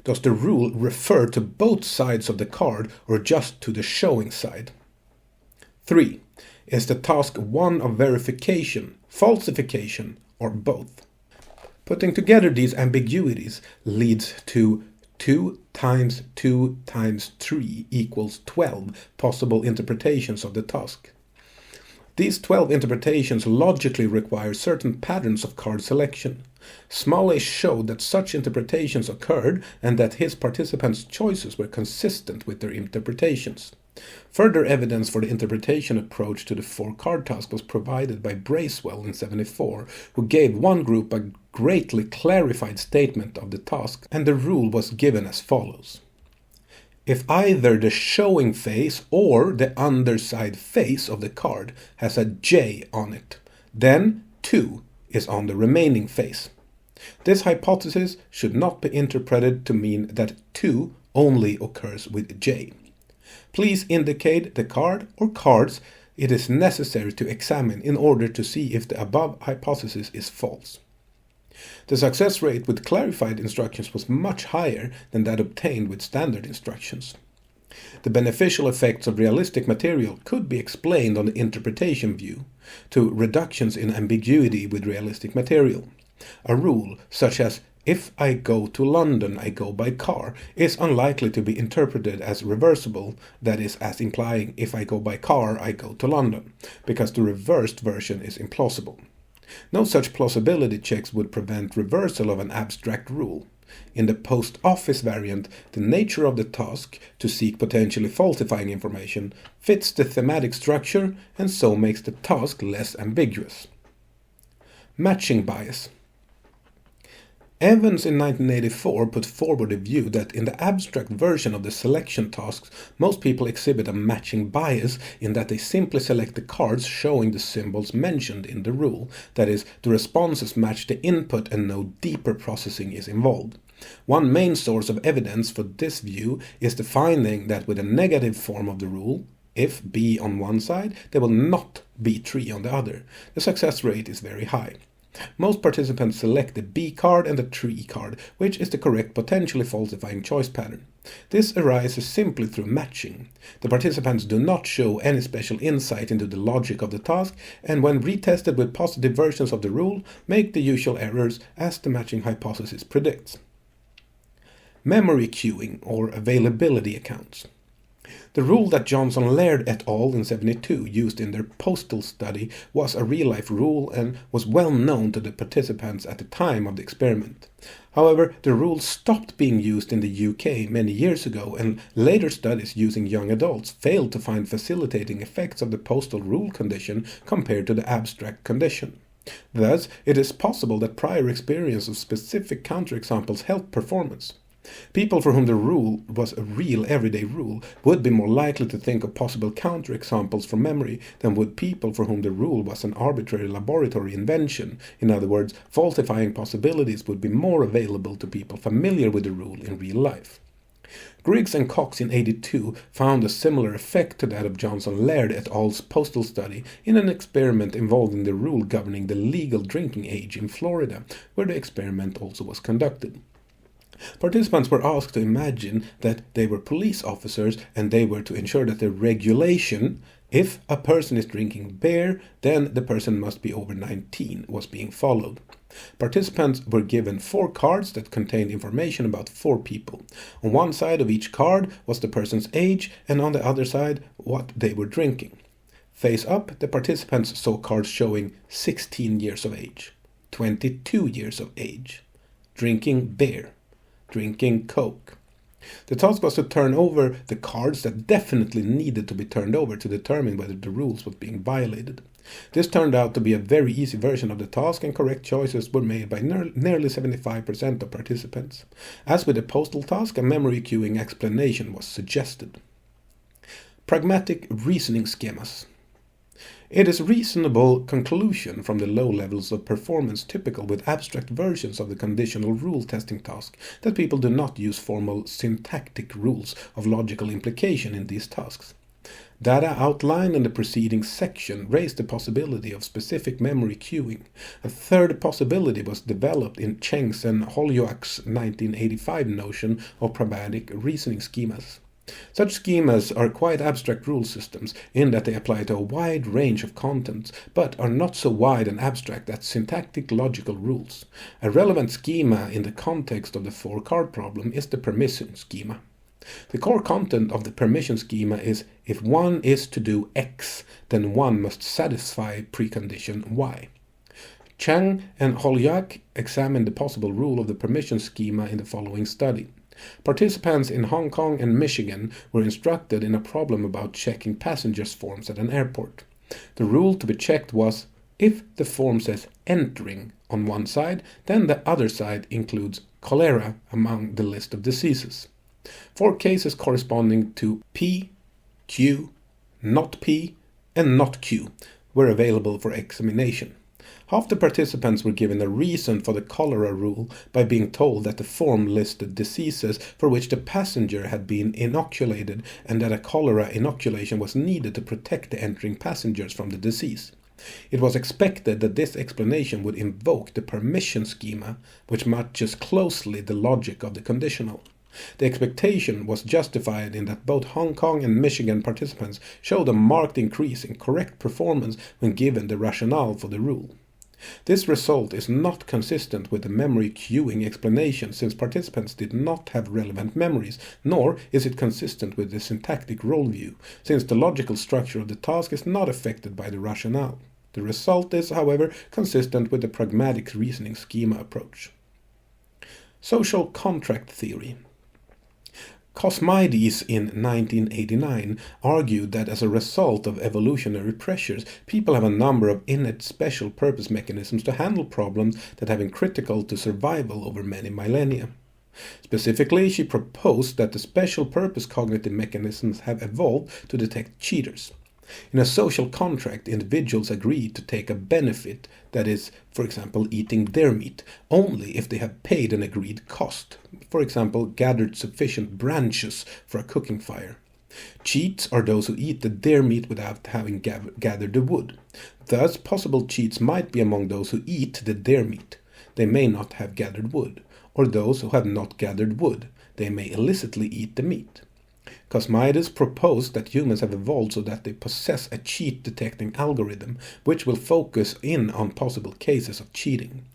Does the rule refer to both sides of the card or just to the showing side? 3. Is the task one of verification, falsification, or both? Putting together these ambiguities leads to 2 times 2 times 3 equals 12 possible interpretations of the task. These 12 interpretations logically require certain patterns of card selection. Smalley showed that such interpretations occurred and that his participants' choices were consistent with their interpretations. Further evidence for the interpretation approach to the 4-card task was provided by Bracewell in 1974, who gave one group a greatly clarified statement of the task, and the rule was given as follows. If either the showing face or the underside face of the card has a J on it, then 2 is on the remaining face. This hypothesis should not be interpreted to mean that 2 only occurs with J. Please indicate the card or cards it is necessary to examine in order to see if the above hypothesis is false. The success rate with clarified instructions was much higher than that obtained with standard instructions. The beneficial effects of realistic material could be explained on the interpretation view to reductions in ambiguity with realistic material. A rule such as "if I go to London, I go by car" is unlikely to be interpreted as reversible, that is, as implying "if I go by car, I go to London," because the reversed version is implausible. No such plausibility checks would prevent reversal of an abstract rule. In the post office variant, the nature of the task, to seek potentially falsifying information, fits the thematic structure and so makes the task less ambiguous. Matching bias. Evans in 1984 put forward a view that in the abstract version of the selection tasks, most people exhibit a matching bias in that they simply select the cards showing the symbols mentioned in the rule, that is, the responses match the input and no deeper processing is involved. One main source of evidence for this view is the finding that with a negative form of the rule, if B on one side, there will not be 3 on the other. The success rate is very high. Most participants select the B card and the 3 card, which is the correct potentially falsifying choice pattern. This arises simply through matching. The participants do not show any special insight into the logic of the task, and when retested with positive versions of the rule, make the usual errors as the matching hypothesis predicts. Memory queuing or availability accounts. The rule that Johnson Laird et al. In 1972 used in their postal study was a real-life rule and was well known to the participants at the time of the experiment. However, the rule stopped being used in the UK many years ago, and later studies using young adults failed to find facilitating effects of the postal rule condition compared to the abstract condition. Thus, it is possible that prior experience of specific counterexamples helped performance. People for whom the rule was a real everyday rule would be more likely to think of possible counterexamples from memory than would people for whom the rule was an arbitrary laboratory invention. In other words, falsifying possibilities would be more available to people familiar with the rule in real life. Griggs and Cox in 1982 found a similar effect to that of Johnson Laird et al.'s postal study in an experiment involving the rule governing the legal drinking age in Florida, where the experiment also was conducted. Participants were asked to imagine that they were police officers and they were to ensure that the regulation, if a person is drinking beer, then the person must be over 19, was being followed. Participants were given 4 cards that contained information about 4 people. On one side of each card was the person's age and on the other side what they were drinking. Face up, the participants saw cards showing 16 years of age, 22 years of age, drinking beer, drinking Coke. The task was to turn over the cards that definitely needed to be turned over to determine whether the rules was being violated. This turned out to be a very easy version of the task, and correct choices were made by nearly 75% of participants. As with the postal task, a memory queuing explanation was suggested. Pragmatic reasoning schemas. It is a reasonable conclusion from the low levels of performance typical with abstract versions of the conditional rule testing task that people do not use formal syntactic rules of logical implication in these tasks. Data outlined in the preceding section raised the possibility of specific memory queuing. A third possibility was developed in Cheng's and Holyoak's 1985 notion of pragmatic reasoning schemas. Such schemas are quite abstract rule systems in that they apply to a wide range of contents, but are not so wide and abstract as syntactic logical rules. A relevant schema in the context of the four-card problem is the permission schema. The core content of the permission schema is if one is to do X, then one must satisfy precondition Y. Chang and Holyoak examined the possible rule of the permission schema in the following study. Participants in Hong Kong and Michigan were instructed in a problem about checking passengers' forms at an airport. The rule to be checked was, if the form says entering on one side, then the other side includes cholera among the list of diseases. 4 cases corresponding to P, Q, not P, and not Q were available for examination. Half the participants were given a reason for the cholera rule by being told that the form listed diseases for which the passenger had been inoculated and that a cholera inoculation was needed to protect the entering passengers from the disease. It was expected that this explanation would invoke the permission schema, which matches closely the logic of the conditional. The expectation was justified in that both Hong Kong and Michigan participants showed a marked increase in correct performance when given the rationale for the rule. This result is not consistent with the memory queuing explanation since participants did not have relevant memories, nor is it consistent with the syntactic role view, since the logical structure of the task is not affected by the rationale. The result is, however, consistent with the pragmatic reasoning schema approach. Social contract theory. Cosmides in 1989 argued that as a result of evolutionary pressures, people have a number of innate special purpose mechanisms to handle problems that have been critical to survival over many millennia. Specifically, she proposed that the special purpose cognitive mechanisms have evolved to detect cheaters. In a social contract, individuals agree to take a benefit, that is, for example, eating their meat, only if they have paid an agreed cost, for example, gathered sufficient branches for a cooking fire. Cheats are those who eat the deer meat without having gathered the wood. Thus, possible cheats might be among those who eat the deer meat. They may not have gathered wood, or those who have not gathered wood. They may illicitly eat the meat. Cosmides proposed that humans have evolved so that they possess a cheat-detecting algorithm, which will focus in on possible cases of cheating.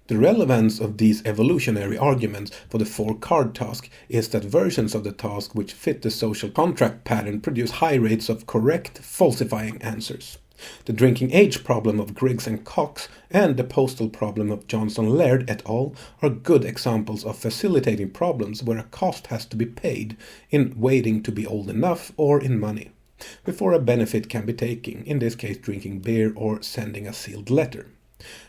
The relevance of these evolutionary arguments for the 4-card task is that versions of the task which fit the social contract pattern produce high rates of correct, falsifying answers. The drinking age problem of Griggs and Cox and the postal problem of Johnson-Laird et al. Are good examples of facilitating problems where a cost has to be paid in waiting to be old enough or in money, before a benefit can be taken, in this case drinking beer or sending a sealed letter.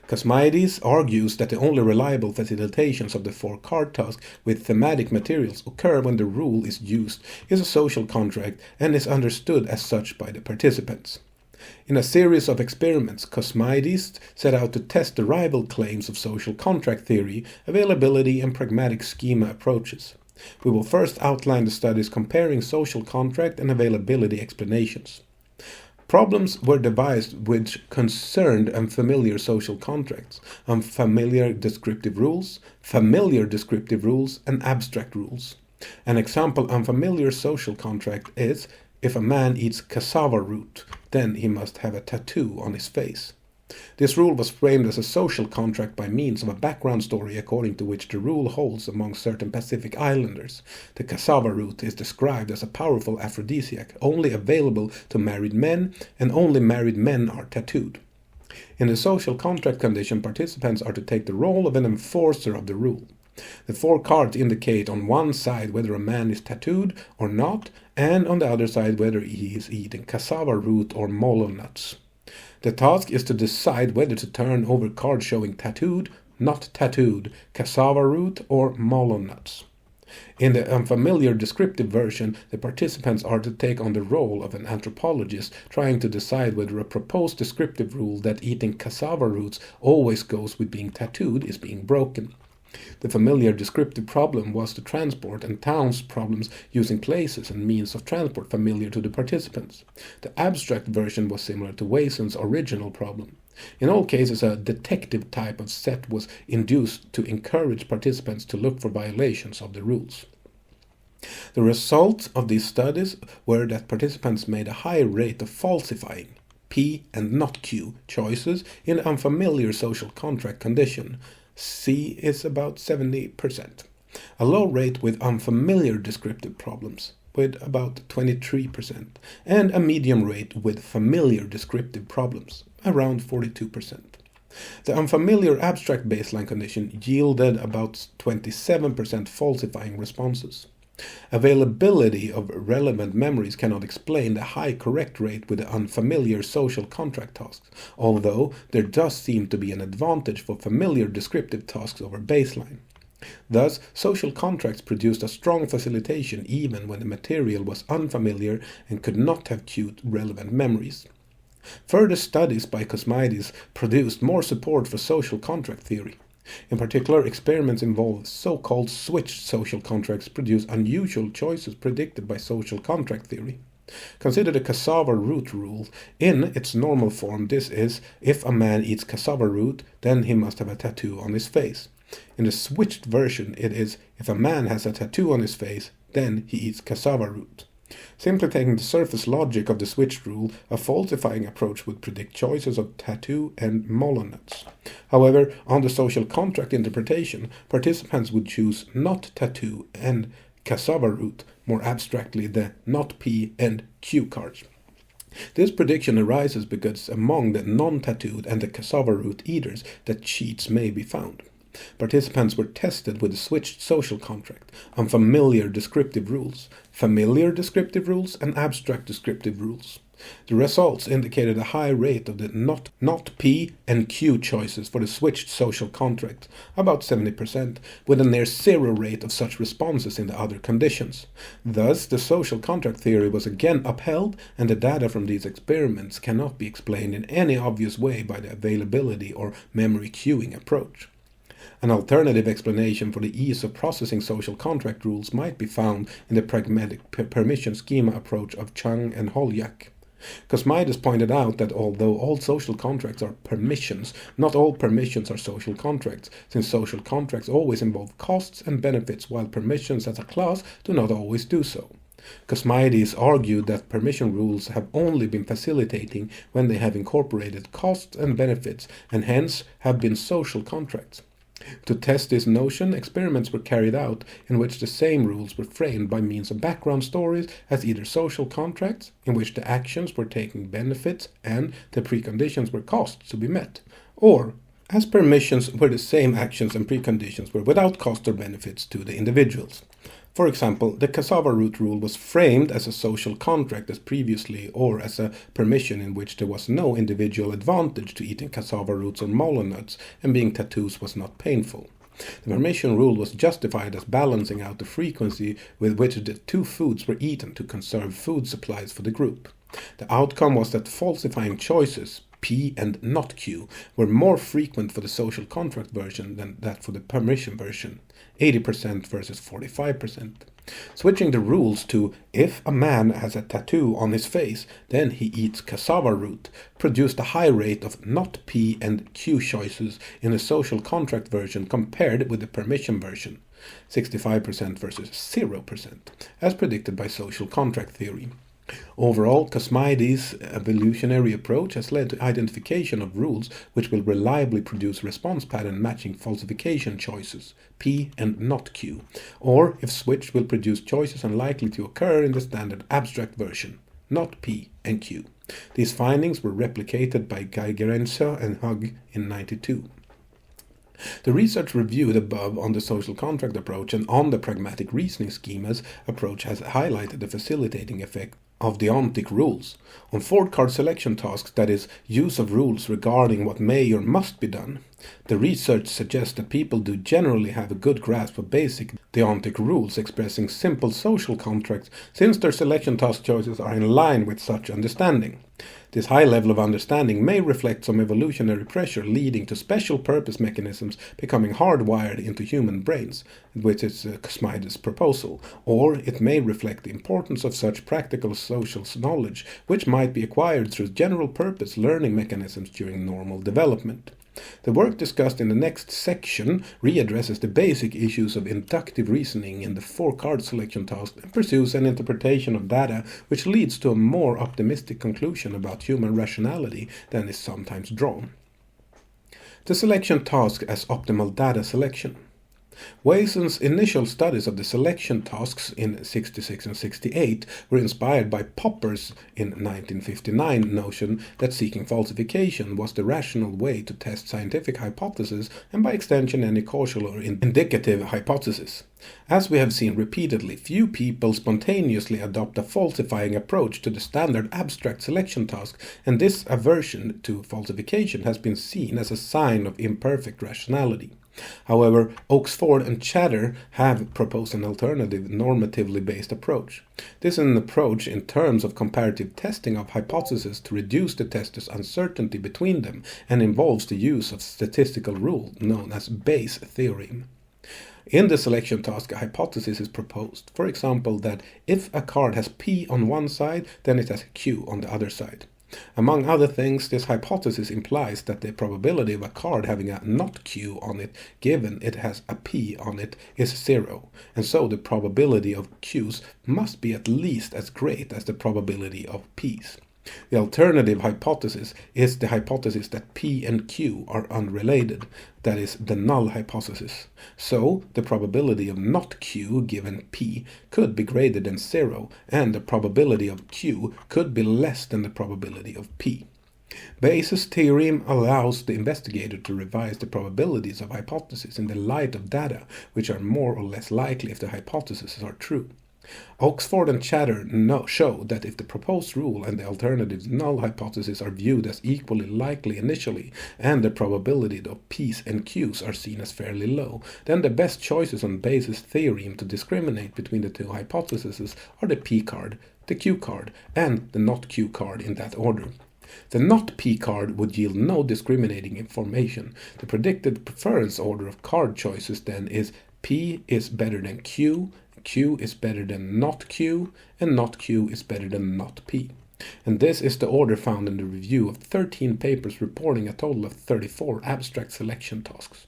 Cosmides argues that the only reliable facilitations of the 4-card task with thematic materials occur when the rule is used is a social contract and is understood as such by the participants. In a series of experiments, Cosmides set out to test the rival claims of social contract theory, availability, and pragmatic schema approaches. We will first outline the studies comparing social contract and availability explanations. Problems were devised which concerned unfamiliar social contracts, unfamiliar descriptive rules, familiar descriptive rules, and abstract rules. An example unfamiliar social contract is, if a man eats cassava root, then he must have a tattoo on his face. This rule was framed as a social contract by means of a background story according to which the rule holds among certain Pacific Islanders. The cassava root is described as a powerful aphrodisiac, only available to married men, and only married men are tattooed. In the social contract condition, participants are to take the role of an enforcer of the rule. The 4 cards indicate on one side whether a man is tattooed or not, and on the other side whether he is eating cassava root or molo nuts. The task is to decide whether to turn over cards showing tattooed, not tattooed, cassava root, or molo nuts. In the unfamiliar descriptive version, the participants are to take on the role of an anthropologist, trying to decide whether a proposed descriptive rule that eating cassava roots always goes with being tattooed is being broken. The familiar descriptive problem was the transport and towns problems using places and means of transport familiar to the participants. The abstract version was similar to Wason's original problem. In all cases, a detective type of set was induced to encourage participants to look for violations of the rules. The results of these studies were that participants made a high rate of falsifying P and not Q choices in unfamiliar social contract condition. C is about 70%. A low rate with unfamiliar descriptive problems with about 23%, and a medium rate with familiar descriptive problems, around 42%. The unfamiliar abstract baseline condition yielded about 27% falsifying responses. Availability of relevant memories cannot explain the high correct rate with the unfamiliar social contract tasks, although there does seem to be an advantage for familiar descriptive tasks over baseline. Thus, social contracts produced a strong facilitation even when the material was unfamiliar and could not have cued relevant memories. Further studies by Cosmides produced more support for social contract theory. In particular, experiments involved so-called switched social contracts produce unusual choices predicted by social contract theory. Consider the cassava root rule. In its normal form, this is, if a man eats cassava root, then he must have a tattoo on his face. In the switched version, it is, if a man has a tattoo on his face, then he eats cassava root. Simply taking the surface logic of the switched rule, a falsifying approach would predict choices of tattoo and mola nuts. However, on the social contract interpretation, participants would choose not tattoo and cassava root, more abstractly the not P and Q cards. This prediction arises because among the non-tattooed and the cassava root eaters that cheats may be found. Participants were tested with a switched social contract, unfamiliar descriptive rules, familiar descriptive rules, and abstract descriptive rules. The results indicated a high rate of the not P and Q choices for the switched social contract, about 70%, with a near zero rate of such responses in the other conditions. Thus, the social contract theory was again upheld, and the data from these experiments cannot be explained in any obvious way by the availability or memory queuing approach. An alternative explanation for the ease of processing social contract rules might be found in the pragmatic permission schema approach of Chung and Holyak. Cosmides pointed out that although all social contracts are permissions, not all permissions are social contracts, since social contracts always involve costs and benefits, while permissions as a class do not always do so. Cosmides argued that permission rules have only been facilitating when they have incorporated costs and benefits, and hence have been social contracts. To test this notion, experiments were carried out in which the same rules were framed by means of background stories as either social contracts, in which the actions were taking benefits and the preconditions were costs to be met, or as permissions where the same actions and preconditions were without cost or benefits to the individuals. For example, the cassava root rule was framed as a social contract as previously, or as a permission in which there was no individual advantage to eating cassava roots or mola nuts, and being tattoos was not painful. The permission rule was justified as balancing out the frequency with which the two foods were eaten to conserve food supplies for the group. The outcome was that falsifying choices, P and not Q, were more frequent for the social contract version than that for the permission version, 80% versus 45%. Switching the rules to if a man has a tattoo on his face, then he eats cassava root, produced a high rate of not P and Q choices in the social contract version compared with the permission version, 65% versus 0%, as predicted by social contract theory. Overall, Cosmides' evolutionary approach has led to identification of rules which will reliably produce response pattern matching falsification choices, P and not Q, or if switched will produce choices unlikely to occur in the standard abstract version, not P and Q. These findings were replicated by Geigerenzer and Hug in 1992. The research reviewed above on the social contract approach and on the pragmatic reasoning schemas approach has highlighted the facilitating effect of deontic rules. On Ford card selection tasks, that is, use of rules regarding what may or must be done, The research suggests that people do generally have a good grasp of basic deontic rules expressing simple social contracts, since their selection task choices are in line with such understanding. This high level of understanding may reflect some evolutionary pressure leading to special purpose mechanisms becoming hardwired into human brains, which is Smide's proposal, or it may reflect the importance of such practical social knowledge which might be acquired through general purpose learning mechanisms during normal development. The work discussed in the next section readdresses the basic issues of inductive reasoning in the 4-card selection task and pursues an interpretation of data which leads to a more optimistic conclusion about human rationality than is sometimes drawn. The selection task as optimal data selection. Wayson's initial studies of the selection tasks in 66 and 68 were inspired by Popper's in 1959 notion that seeking falsification was the rational way to test scientific hypotheses and by extension any causal or indicative hypothesis. As we have seen repeatedly, few people spontaneously adopt a falsifying approach to the standard abstract selection task, and this aversion to falsification has been seen as a sign of imperfect rationality. However, Oxford and Chatter have proposed an alternative normatively based approach. This is an approach in terms of comparative testing of hypotheses to reduce the tester's uncertainty between them and involves the use of statistical rule known as Bayes' theorem. In the selection task, a hypothesis is proposed, for example, that if a card has P on one side, then it has Q on the other side. Among other things, this hypothesis implies that the probability of a card having a not Q on it, given it has a P on it, is 0, and so the probability of Qs must be at least as great as the probability of Ps. The alternative hypothesis is the hypothesis that P and Q are unrelated, that is, the null hypothesis. So, the probability of not Q given P could be greater than 0, and the probability of Q could be less than the probability of P. Bayes' theorem allows the investigator to revise the probabilities of hypotheses in the light of data, which are more or less likely if the hypotheses are true. Oxford and Chatter show that if the proposed rule and the alternative null hypothesis are viewed as equally likely initially, and the probability of P's and Q's are seen as fairly low, then the best choices on Bayes' theorem to discriminate between the two hypotheses are the P card, the Q card, and the not Q card in that order. The not P card would yield no discriminating information. The predicted preference order of card choices then is P is better than Q, Q is better than not Q, and not Q is better than not P. And this is the order found in the review of 13 papers reporting a total of 34 abstract selection tasks.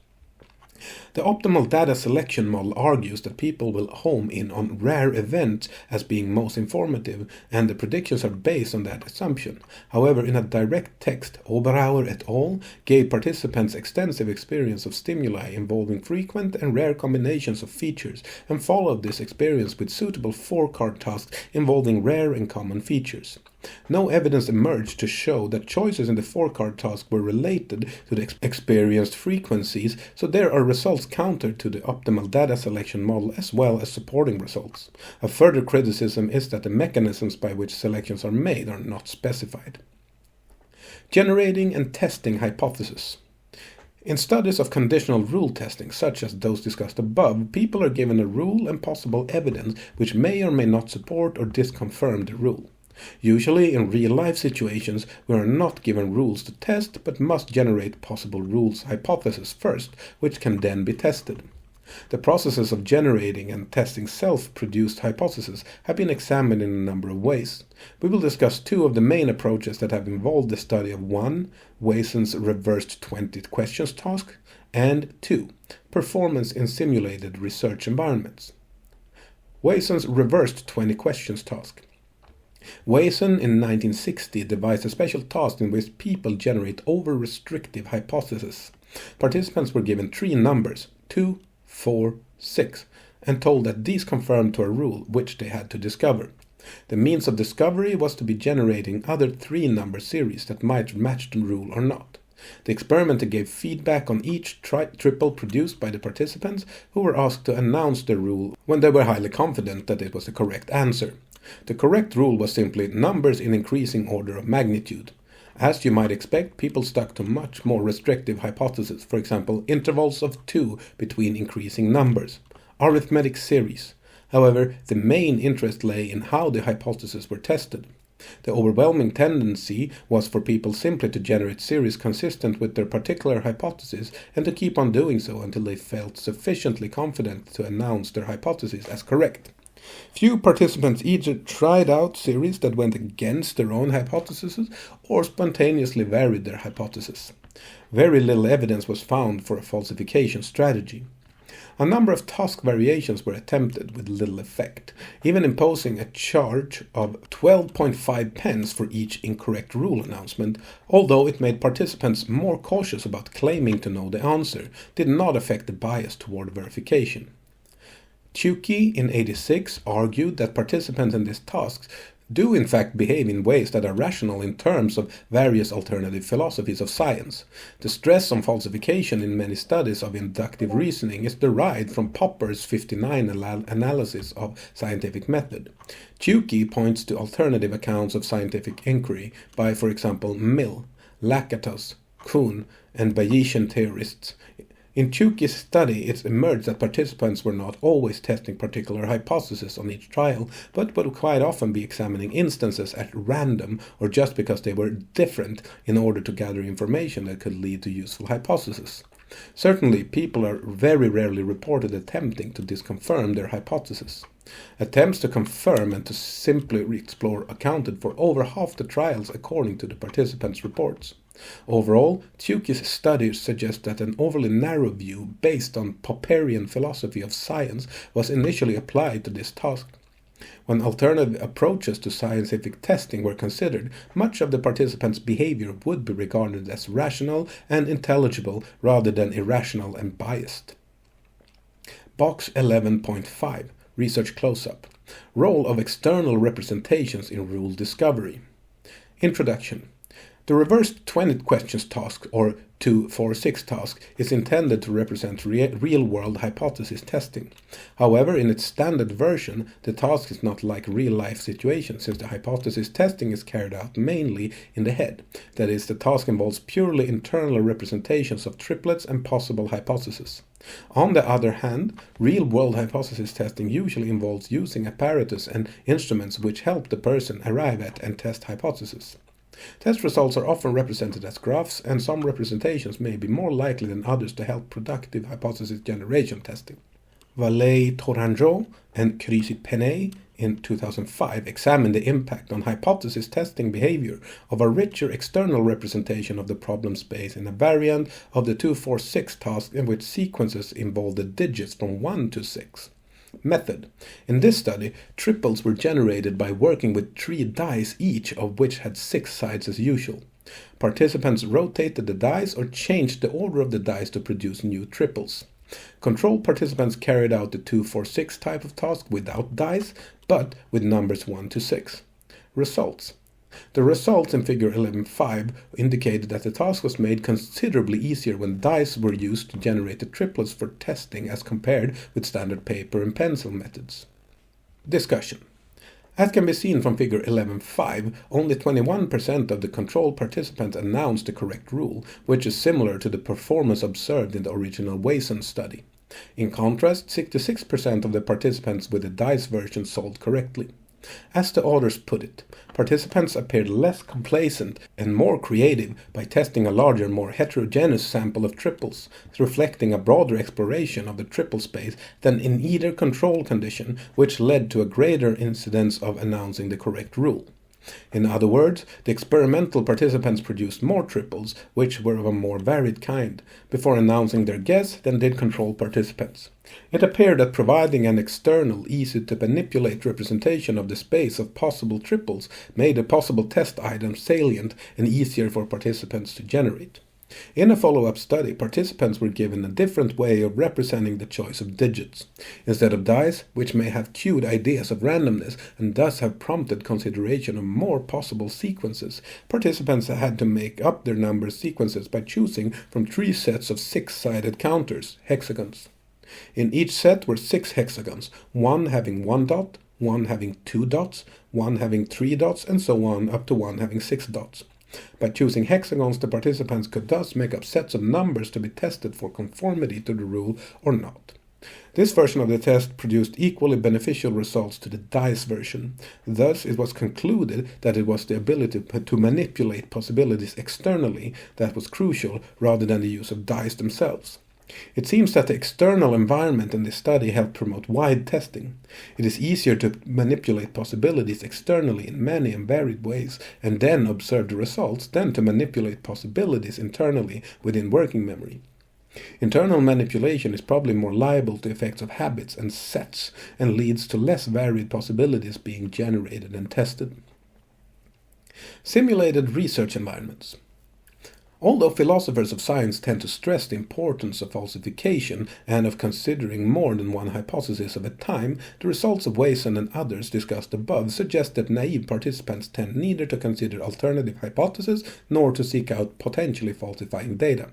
The optimal data selection model argues that people will home in on rare events as being most informative, and the predictions are based on that assumption. However, in a direct text, Oberauer et al. Gave participants extensive experience of stimuli involving frequent and rare combinations of features, and followed this experience with suitable 4-card tasks involving rare and common features. No evidence emerged to show that choices in the 4-card task were related to the experienced frequencies, so there are results counter to the optimal data selection model as well as supporting results. A further criticism is that the mechanisms by which selections are made are not specified. Generating and testing hypotheses. In studies of conditional rule testing, such as those discussed above, people are given a rule and possible evidence which may or may not support or disconfirm the rule. Usually, in real-life situations, we are not given rules to test, but must generate possible rules hypotheses first, which can then be tested. The processes of generating and testing self-produced hypotheses have been examined in a number of ways. We will discuss two of the main approaches that have involved the study of 1. Wayson's reversed 20 questions task, and 2. Performance in simulated research environments. Wayson's reversed 20 questions task. Wayson in 1960 devised a special task in which people generate over-restrictive hypotheses. Participants were given 3 numbers, 2, 4, 6, and told that these confirmed to a rule which they had to discover. The means of discovery was to be generating other 3-number series that might match the rule or not. The experimenter gave feedback on each triple produced by the participants, who were asked to announce the rule when they were highly confident that it was the correct answer. The correct rule was simply numbers in increasing order of magnitude. As you might expect, people stuck to much more restrictive hypotheses, for example, intervals of 2 between increasing numbers, arithmetic series. However, the main interest lay in how the hypotheses were tested. The overwhelming tendency was for people simply to generate series consistent with their particular hypothesis and to keep on doing so until they felt sufficiently confident to announce their hypothesis as correct. Few participants either tried out series that went against their own hypotheses or spontaneously varied their hypothesis. Very little evidence was found for a falsification strategy. A number of task variations were attempted with little effect, even imposing a charge of 12.5 pence for each incorrect rule announcement, although it made participants more cautious about claiming to know the answer, did not affect the bias toward verification. Tukey in 86 argued that participants in these tasks do in fact behave in ways that are rational in terms of various alternative philosophies of science. The stress on falsification in many studies of inductive reasoning is derived from Popper's 59 analysis of scientific method. Tukey points to alternative accounts of scientific inquiry by, for example, Mill, Lakatos, Kuhn, and Bayesian theorists. In Tukey's study, it emerged that participants were not always testing particular hypotheses on each trial, but would quite often be examining instances at random or just because they were different in order to gather information that could lead to useful hypotheses. Certainly, people are very rarely reported attempting to disconfirm their hypothesis. Attempts to confirm and to simply explore accounted for over half the trials according to the participants' reports. Overall, Tukey's studies suggest that an overly narrow view based on Popperian philosophy of science was initially applied to this task. When alternative approaches to scientific testing were considered, much of the participants' behavior would be regarded as rational and intelligible rather than irrational and biased. Box 11.5 Research Close-Up Role of External Representations in Rule Discovery. Introduction. The reverse 20 questions task, or 2-4-6 task, is intended to represent real-world hypothesis testing. However, in its standard version, the task is not like real-life situations, since the hypothesis testing is carried out mainly in the head. That is, the task involves purely internal representations of triplets and possible hypotheses. On the other hand, real-world hypothesis testing usually involves using apparatus and instruments which help the person arrive at and test hypotheses. Test results are often represented as graphs, and some representations may be more likely than others to help productive hypothesis generation testing. Vallée-Tourangeau and Crécy-Penay in 2005 examined the impact on hypothesis testing behavior of a richer external representation of the problem space in a variant of the 2-4-6 task in which sequences involve the digits from 1 to 6. Method. In this study, triples were generated by working with 3 dice, each of which had 6 sides as usual. Participants rotated the dice or changed the order of the dice to produce new triples. Control participants carried out the 2-4-6 type of task without dice, but with numbers 1 to 6. Results. The results in figure 11.5 indicated that the task was made considerably easier when dice were used to generate the triplets for testing as compared with standard paper and pencil methods. Discussion. As can be seen from figure 11.5, only 21% of the control participants announced the correct rule, which is similar to the performance observed in the original Wason study. In contrast, 66% of the participants with the dice version solved correctly. As the authors put it, participants appeared less complacent and more creative by testing a larger, more heterogeneous sample of triples, reflecting a broader exploration of the triple space than in either control condition, which led to a greater incidence of announcing the correct rule. In other words, the experimental participants produced more triples, which were of a more varied kind, before announcing their guess than did control participants. It appeared that providing an external, easy-to-manipulate representation of the space of possible triples made a possible test item salient and easier for participants to generate. In a follow-up study, participants were given a different way of representing the choice of digits. Instead of dice, which may have cued ideas of randomness and thus have prompted consideration of more possible sequences, participants had to make up their number sequences by choosing from 3 sets of 6-sided counters, hexagons. In each set were 6 hexagons, one having 1 dot, one having 2 dots, one having 3 dots, and so on up to one having 6 dots. By choosing hexagons, the participants could thus make up sets of numbers to be tested for conformity to the rule or not. This version of the test produced equally beneficial results to the dice version. Thus, it was concluded that it was the ability to manipulate possibilities externally that was crucial rather than the use of dice themselves. It seems that the external environment in this study helped promote wide testing. It is easier to manipulate possibilities externally in many and varied ways and then observe the results than to manipulate possibilities internally within working memory. Internal manipulation is probably more liable to effects of habits and sets and leads to less varied possibilities being generated and tested. Simulated research environments. Although philosophers of science tend to stress the importance of falsification and of considering more than one hypothesis at a time, the results of Wason and others discussed above suggest that naive participants tend neither to consider alternative hypotheses nor to seek out potentially falsifying data.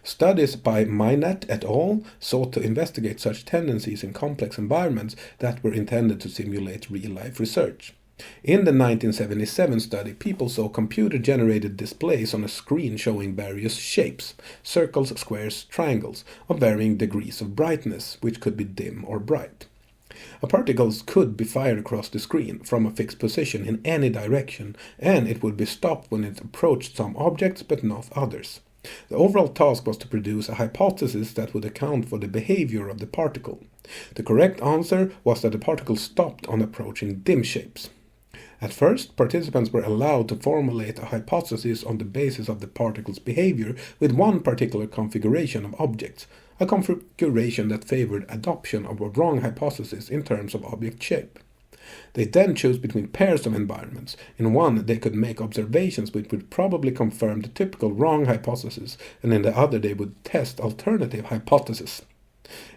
Studies by Minat et al. Sought to investigate such tendencies in complex environments that were intended to simulate real-life research. In the 1977 study, people saw computer-generated displays on a screen showing various shapes, circles, squares, triangles, of varying degrees of brightness, which could be dim or bright. Particles could be fired across the screen from a fixed position in any direction, and it would be stopped when it approached some objects but not others. The overall task was to produce a hypothesis that would account for the behavior of the particle. The correct answer was that the particle stopped on approaching dim shapes. At first, participants were allowed to formulate a hypothesis on the basis of the particle's behavior with one particular configuration of objects, a configuration that favored adoption of a wrong hypothesis in terms of object shape. They then chose between pairs of environments. In one, they could make observations which would probably confirm the typical wrong hypothesis, and in the other they would test alternative hypotheses.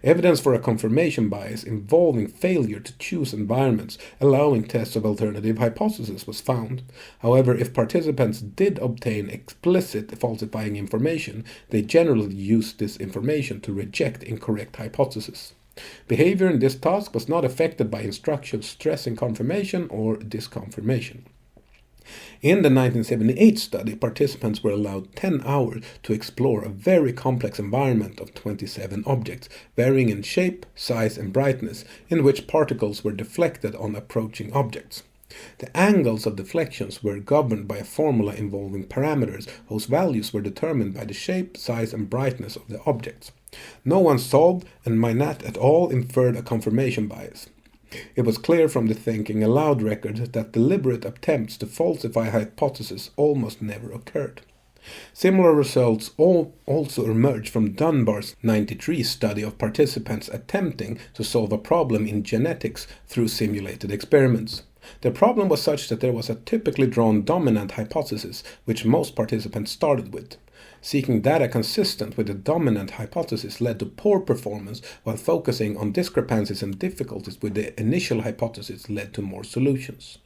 Evidence for a confirmation bias involving failure to choose environments allowing tests of alternative hypotheses was found. However, if participants did obtain explicit falsifying information, they generally used this information to reject incorrect hypotheses. Behavior in this task was not affected by instructions stressing confirmation or disconfirmation. In the 1978 study, participants were allowed 10 hours to explore a very complex environment of 27 objects, varying in shape, size, and brightness, in which particles were deflected on approaching objects. The angles of deflections were governed by a formula involving parameters whose values were determined by the shape, size, and brightness of the objects. No one solved, and Minat et al. Inferred a confirmation bias. It was clear from the thinking aloud record that deliberate attempts to falsify hypotheses almost never occurred. Similar results also emerged from Dunbar's 1993 study of participants attempting to solve a problem in genetics through simulated experiments. The problem was such that there was a typically drawn dominant hypothesis, which most participants started with. Seeking data consistent with the dominant hypothesis led to poor performance, while focusing on discrepancies and difficulties with the initial hypothesis led to more solutions.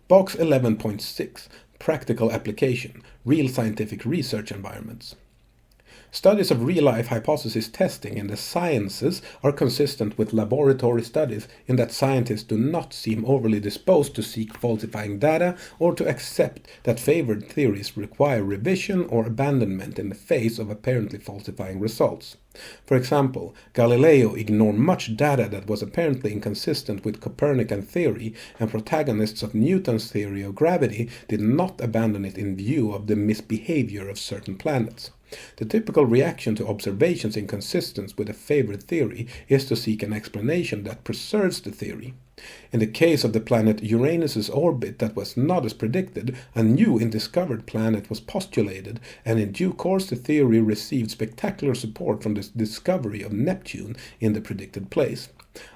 Box 11.6 Practical Application Real Scientific Research Environments. Studies of real-life hypothesis testing in the sciences are consistent with laboratory studies in that scientists do not seem overly disposed to seek falsifying data or to accept that favored theories require revision or abandonment in the face of apparently falsifying results. For example, Galileo ignored much data that was apparently inconsistent with Copernican theory, and protagonists of Newton's theory of gravity did not abandon it in view of the misbehavior of certain planets. The typical reaction to observations inconsistent with a favored theory is to seek an explanation that preserves the theory. In the case of the planet Uranus's orbit that was not as predicted, a new undiscovered planet was postulated, and in due course the theory received spectacular support from the discovery of Neptune in the predicted place.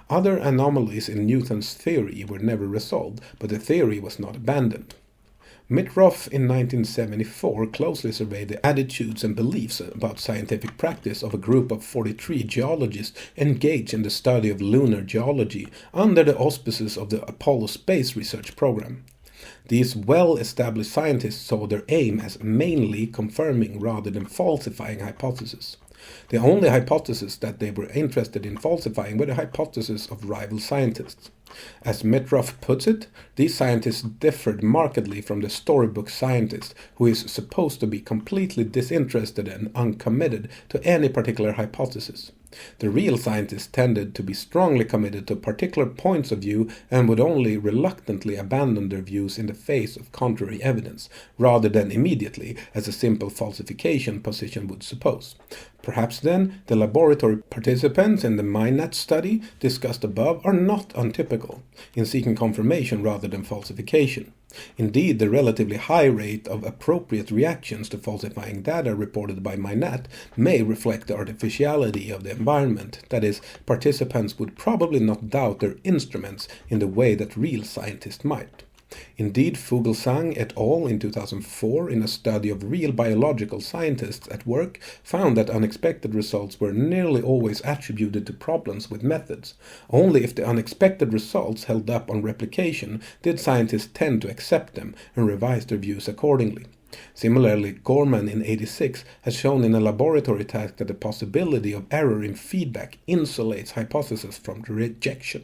Other anomalies in Newton's theory were never resolved, but the theory was not abandoned. Mitroff in 1974 closely surveyed the attitudes and beliefs about scientific practice of a group of 43 geologists engaged in the study of lunar geology under the auspices of the Apollo Space Research Program. These well-established scientists saw their aim as mainly confirming rather than falsifying hypotheses. The only hypothesis that they were interested in falsifying were the hypotheses of rival scientists. As Mitroff puts it, these scientists differed markedly from the storybook scientist, who is supposed to be completely disinterested and uncommitted to any particular hypothesis. The real scientists tended to be strongly committed to particular points of view and would only reluctantly abandon their views in the face of contrary evidence, rather than immediately, as a simple falsification position would suppose. Perhaps then, the laboratory participants in the MINET study discussed above are not untypical, in seeking confirmation rather than falsification. Indeed, the relatively high rate of appropriate reactions to falsifying data reported by MINET may reflect the artificiality of the environment, that is, participants would probably not doubt their instruments in the way that real scientists might. Indeed, Fuglsang et al. In 2004, in a study of real biological scientists at work, found that unexpected results were nearly always attributed to problems with methods. Only if the unexpected results held up on replication did scientists tend to accept them and revise their views accordingly. Similarly, Gorman in 1986 has shown in a laboratory task that the possibility of error in feedback insulates hypotheses from rejection.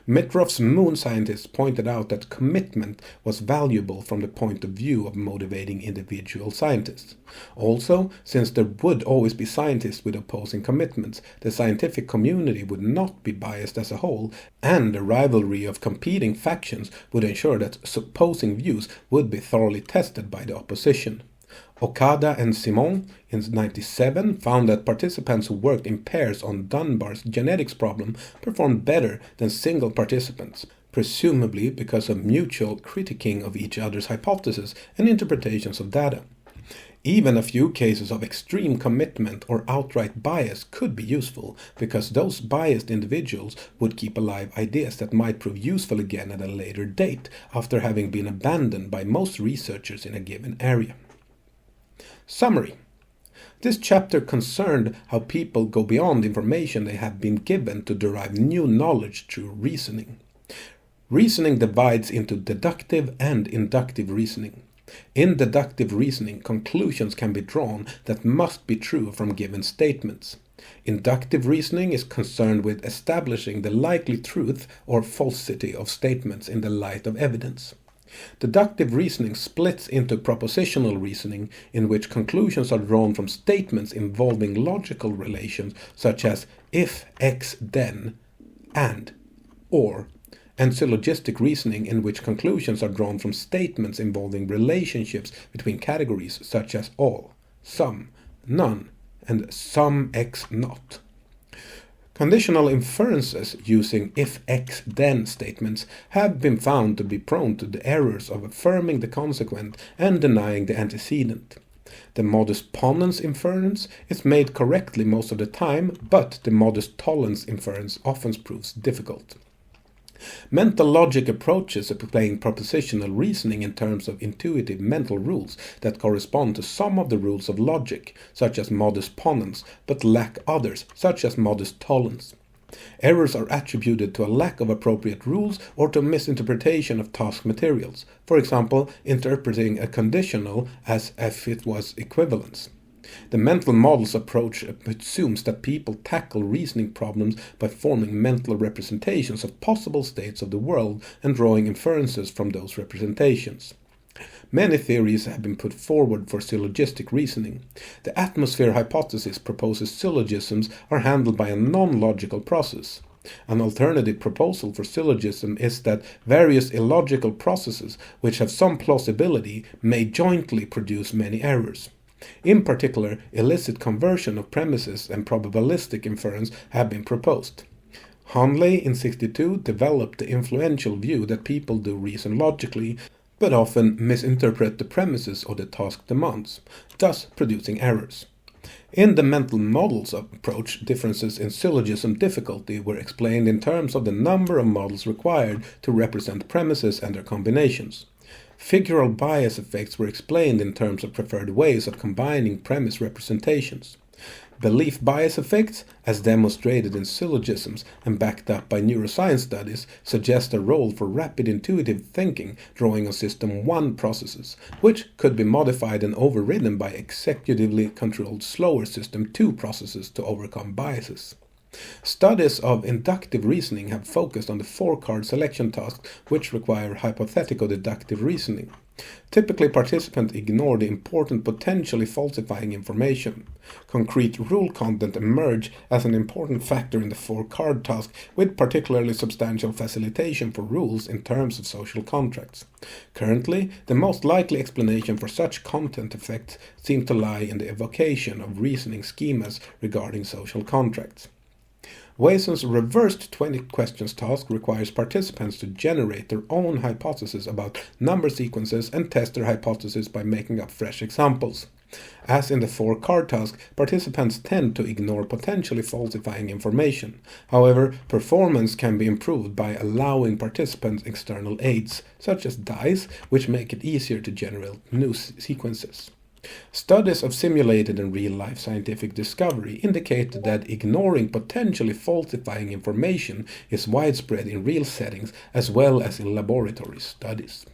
Mitroff's moon scientists pointed out that commitment was valuable from the point of view of motivating individual scientists. Also, since there would always be scientists with opposing commitments, the scientific community would not be biased as a whole, and the rivalry of competing factions would ensure that opposing views would be thoroughly tested by the opposition. Okada and Simon in 1997 found that participants who worked in pairs on Dunbar's genetics problem performed better than single participants, presumably because of mutual critiquing of each other's hypotheses and interpretations of data. Even a few cases of extreme commitment or outright bias could be useful, because those biased individuals would keep alive ideas that might prove useful again at a later date, after having been abandoned by most researchers in a given area. Summary. This chapter concerned how people go beyond information they have been given to derive new knowledge through reasoning. Reasoning divides into deductive and inductive reasoning. In deductive reasoning, conclusions can be drawn that must be true from given statements. Inductive reasoning is concerned with establishing the likely truth or falsity of statements in the light of evidence. Deductive reasoning splits into propositional reasoning, in which conclusions are drawn from statements involving logical relations such as if X then, and, or, and syllogistic reasoning, in which conclusions are drawn from statements involving relationships between categories such as all, some, none, and some X not. Conditional inferences using if-X then statements have been found to be prone to the errors of affirming the consequent and denying the antecedent. The modus ponens inference is made correctly most of the time, but the modus tollens inference often proves difficult. Mental logic approaches applying propositional reasoning in terms of intuitive mental rules that correspond to some of the rules of logic, such as modus ponens, but lack others, such as modus tollens. Errors are attributed to a lack of appropriate rules or to misinterpretation of task materials, for example, interpreting a conditional as if it was equivalence. The mental models approach assumes that people tackle reasoning problems by forming mental representations of possible states of the world and drawing inferences from those representations. Many theories have been put forward for syllogistic reasoning. The atmosphere hypothesis proposes syllogisms are handled by a non-logical process. An alternative proposal for syllogism is that various illogical processes which have some plausibility may jointly produce many errors. In particular, illicit conversion of premises and probabilistic inference have been proposed. Hanley in 1962 developed the influential view that people do reason logically, but often misinterpret the premises or the task demands, thus producing errors. In the mental models approach, differences in syllogism difficulty were explained in terms of the number of models required to represent premises and their combinations. Figural bias effects were explained in terms of preferred ways of combining premise representations. Belief bias effects, as demonstrated in syllogisms and backed up by neuroscience studies, suggest a role for rapid intuitive thinking drawing on System 1 processes, which could be modified and overridden by executively controlled slower System 2 processes to overcome biases. Studies of inductive reasoning have focused on the 4-card selection tasks which require hypothetical deductive reasoning. Typically, participants ignore the important potentially falsifying information. Concrete rule content emerge as an important factor in the 4-card task, with particularly substantial facilitation for rules in terms of social contracts. Currently, the most likely explanation for such content effects seem to lie in the evocation of reasoning schemas regarding social contracts. Wason's reversed 20 questions task requires participants to generate their own hypotheses about number sequences and test their hypothesis by making up fresh examples. As in the 4-card task, participants tend to ignore potentially falsifying information. However, performance can be improved by allowing participants external aids, such as dice, which make it easier to generate new sequences. Studies of simulated and real-life scientific discovery indicate that ignoring potentially falsifying information is widespread in real settings as well as in laboratory studies.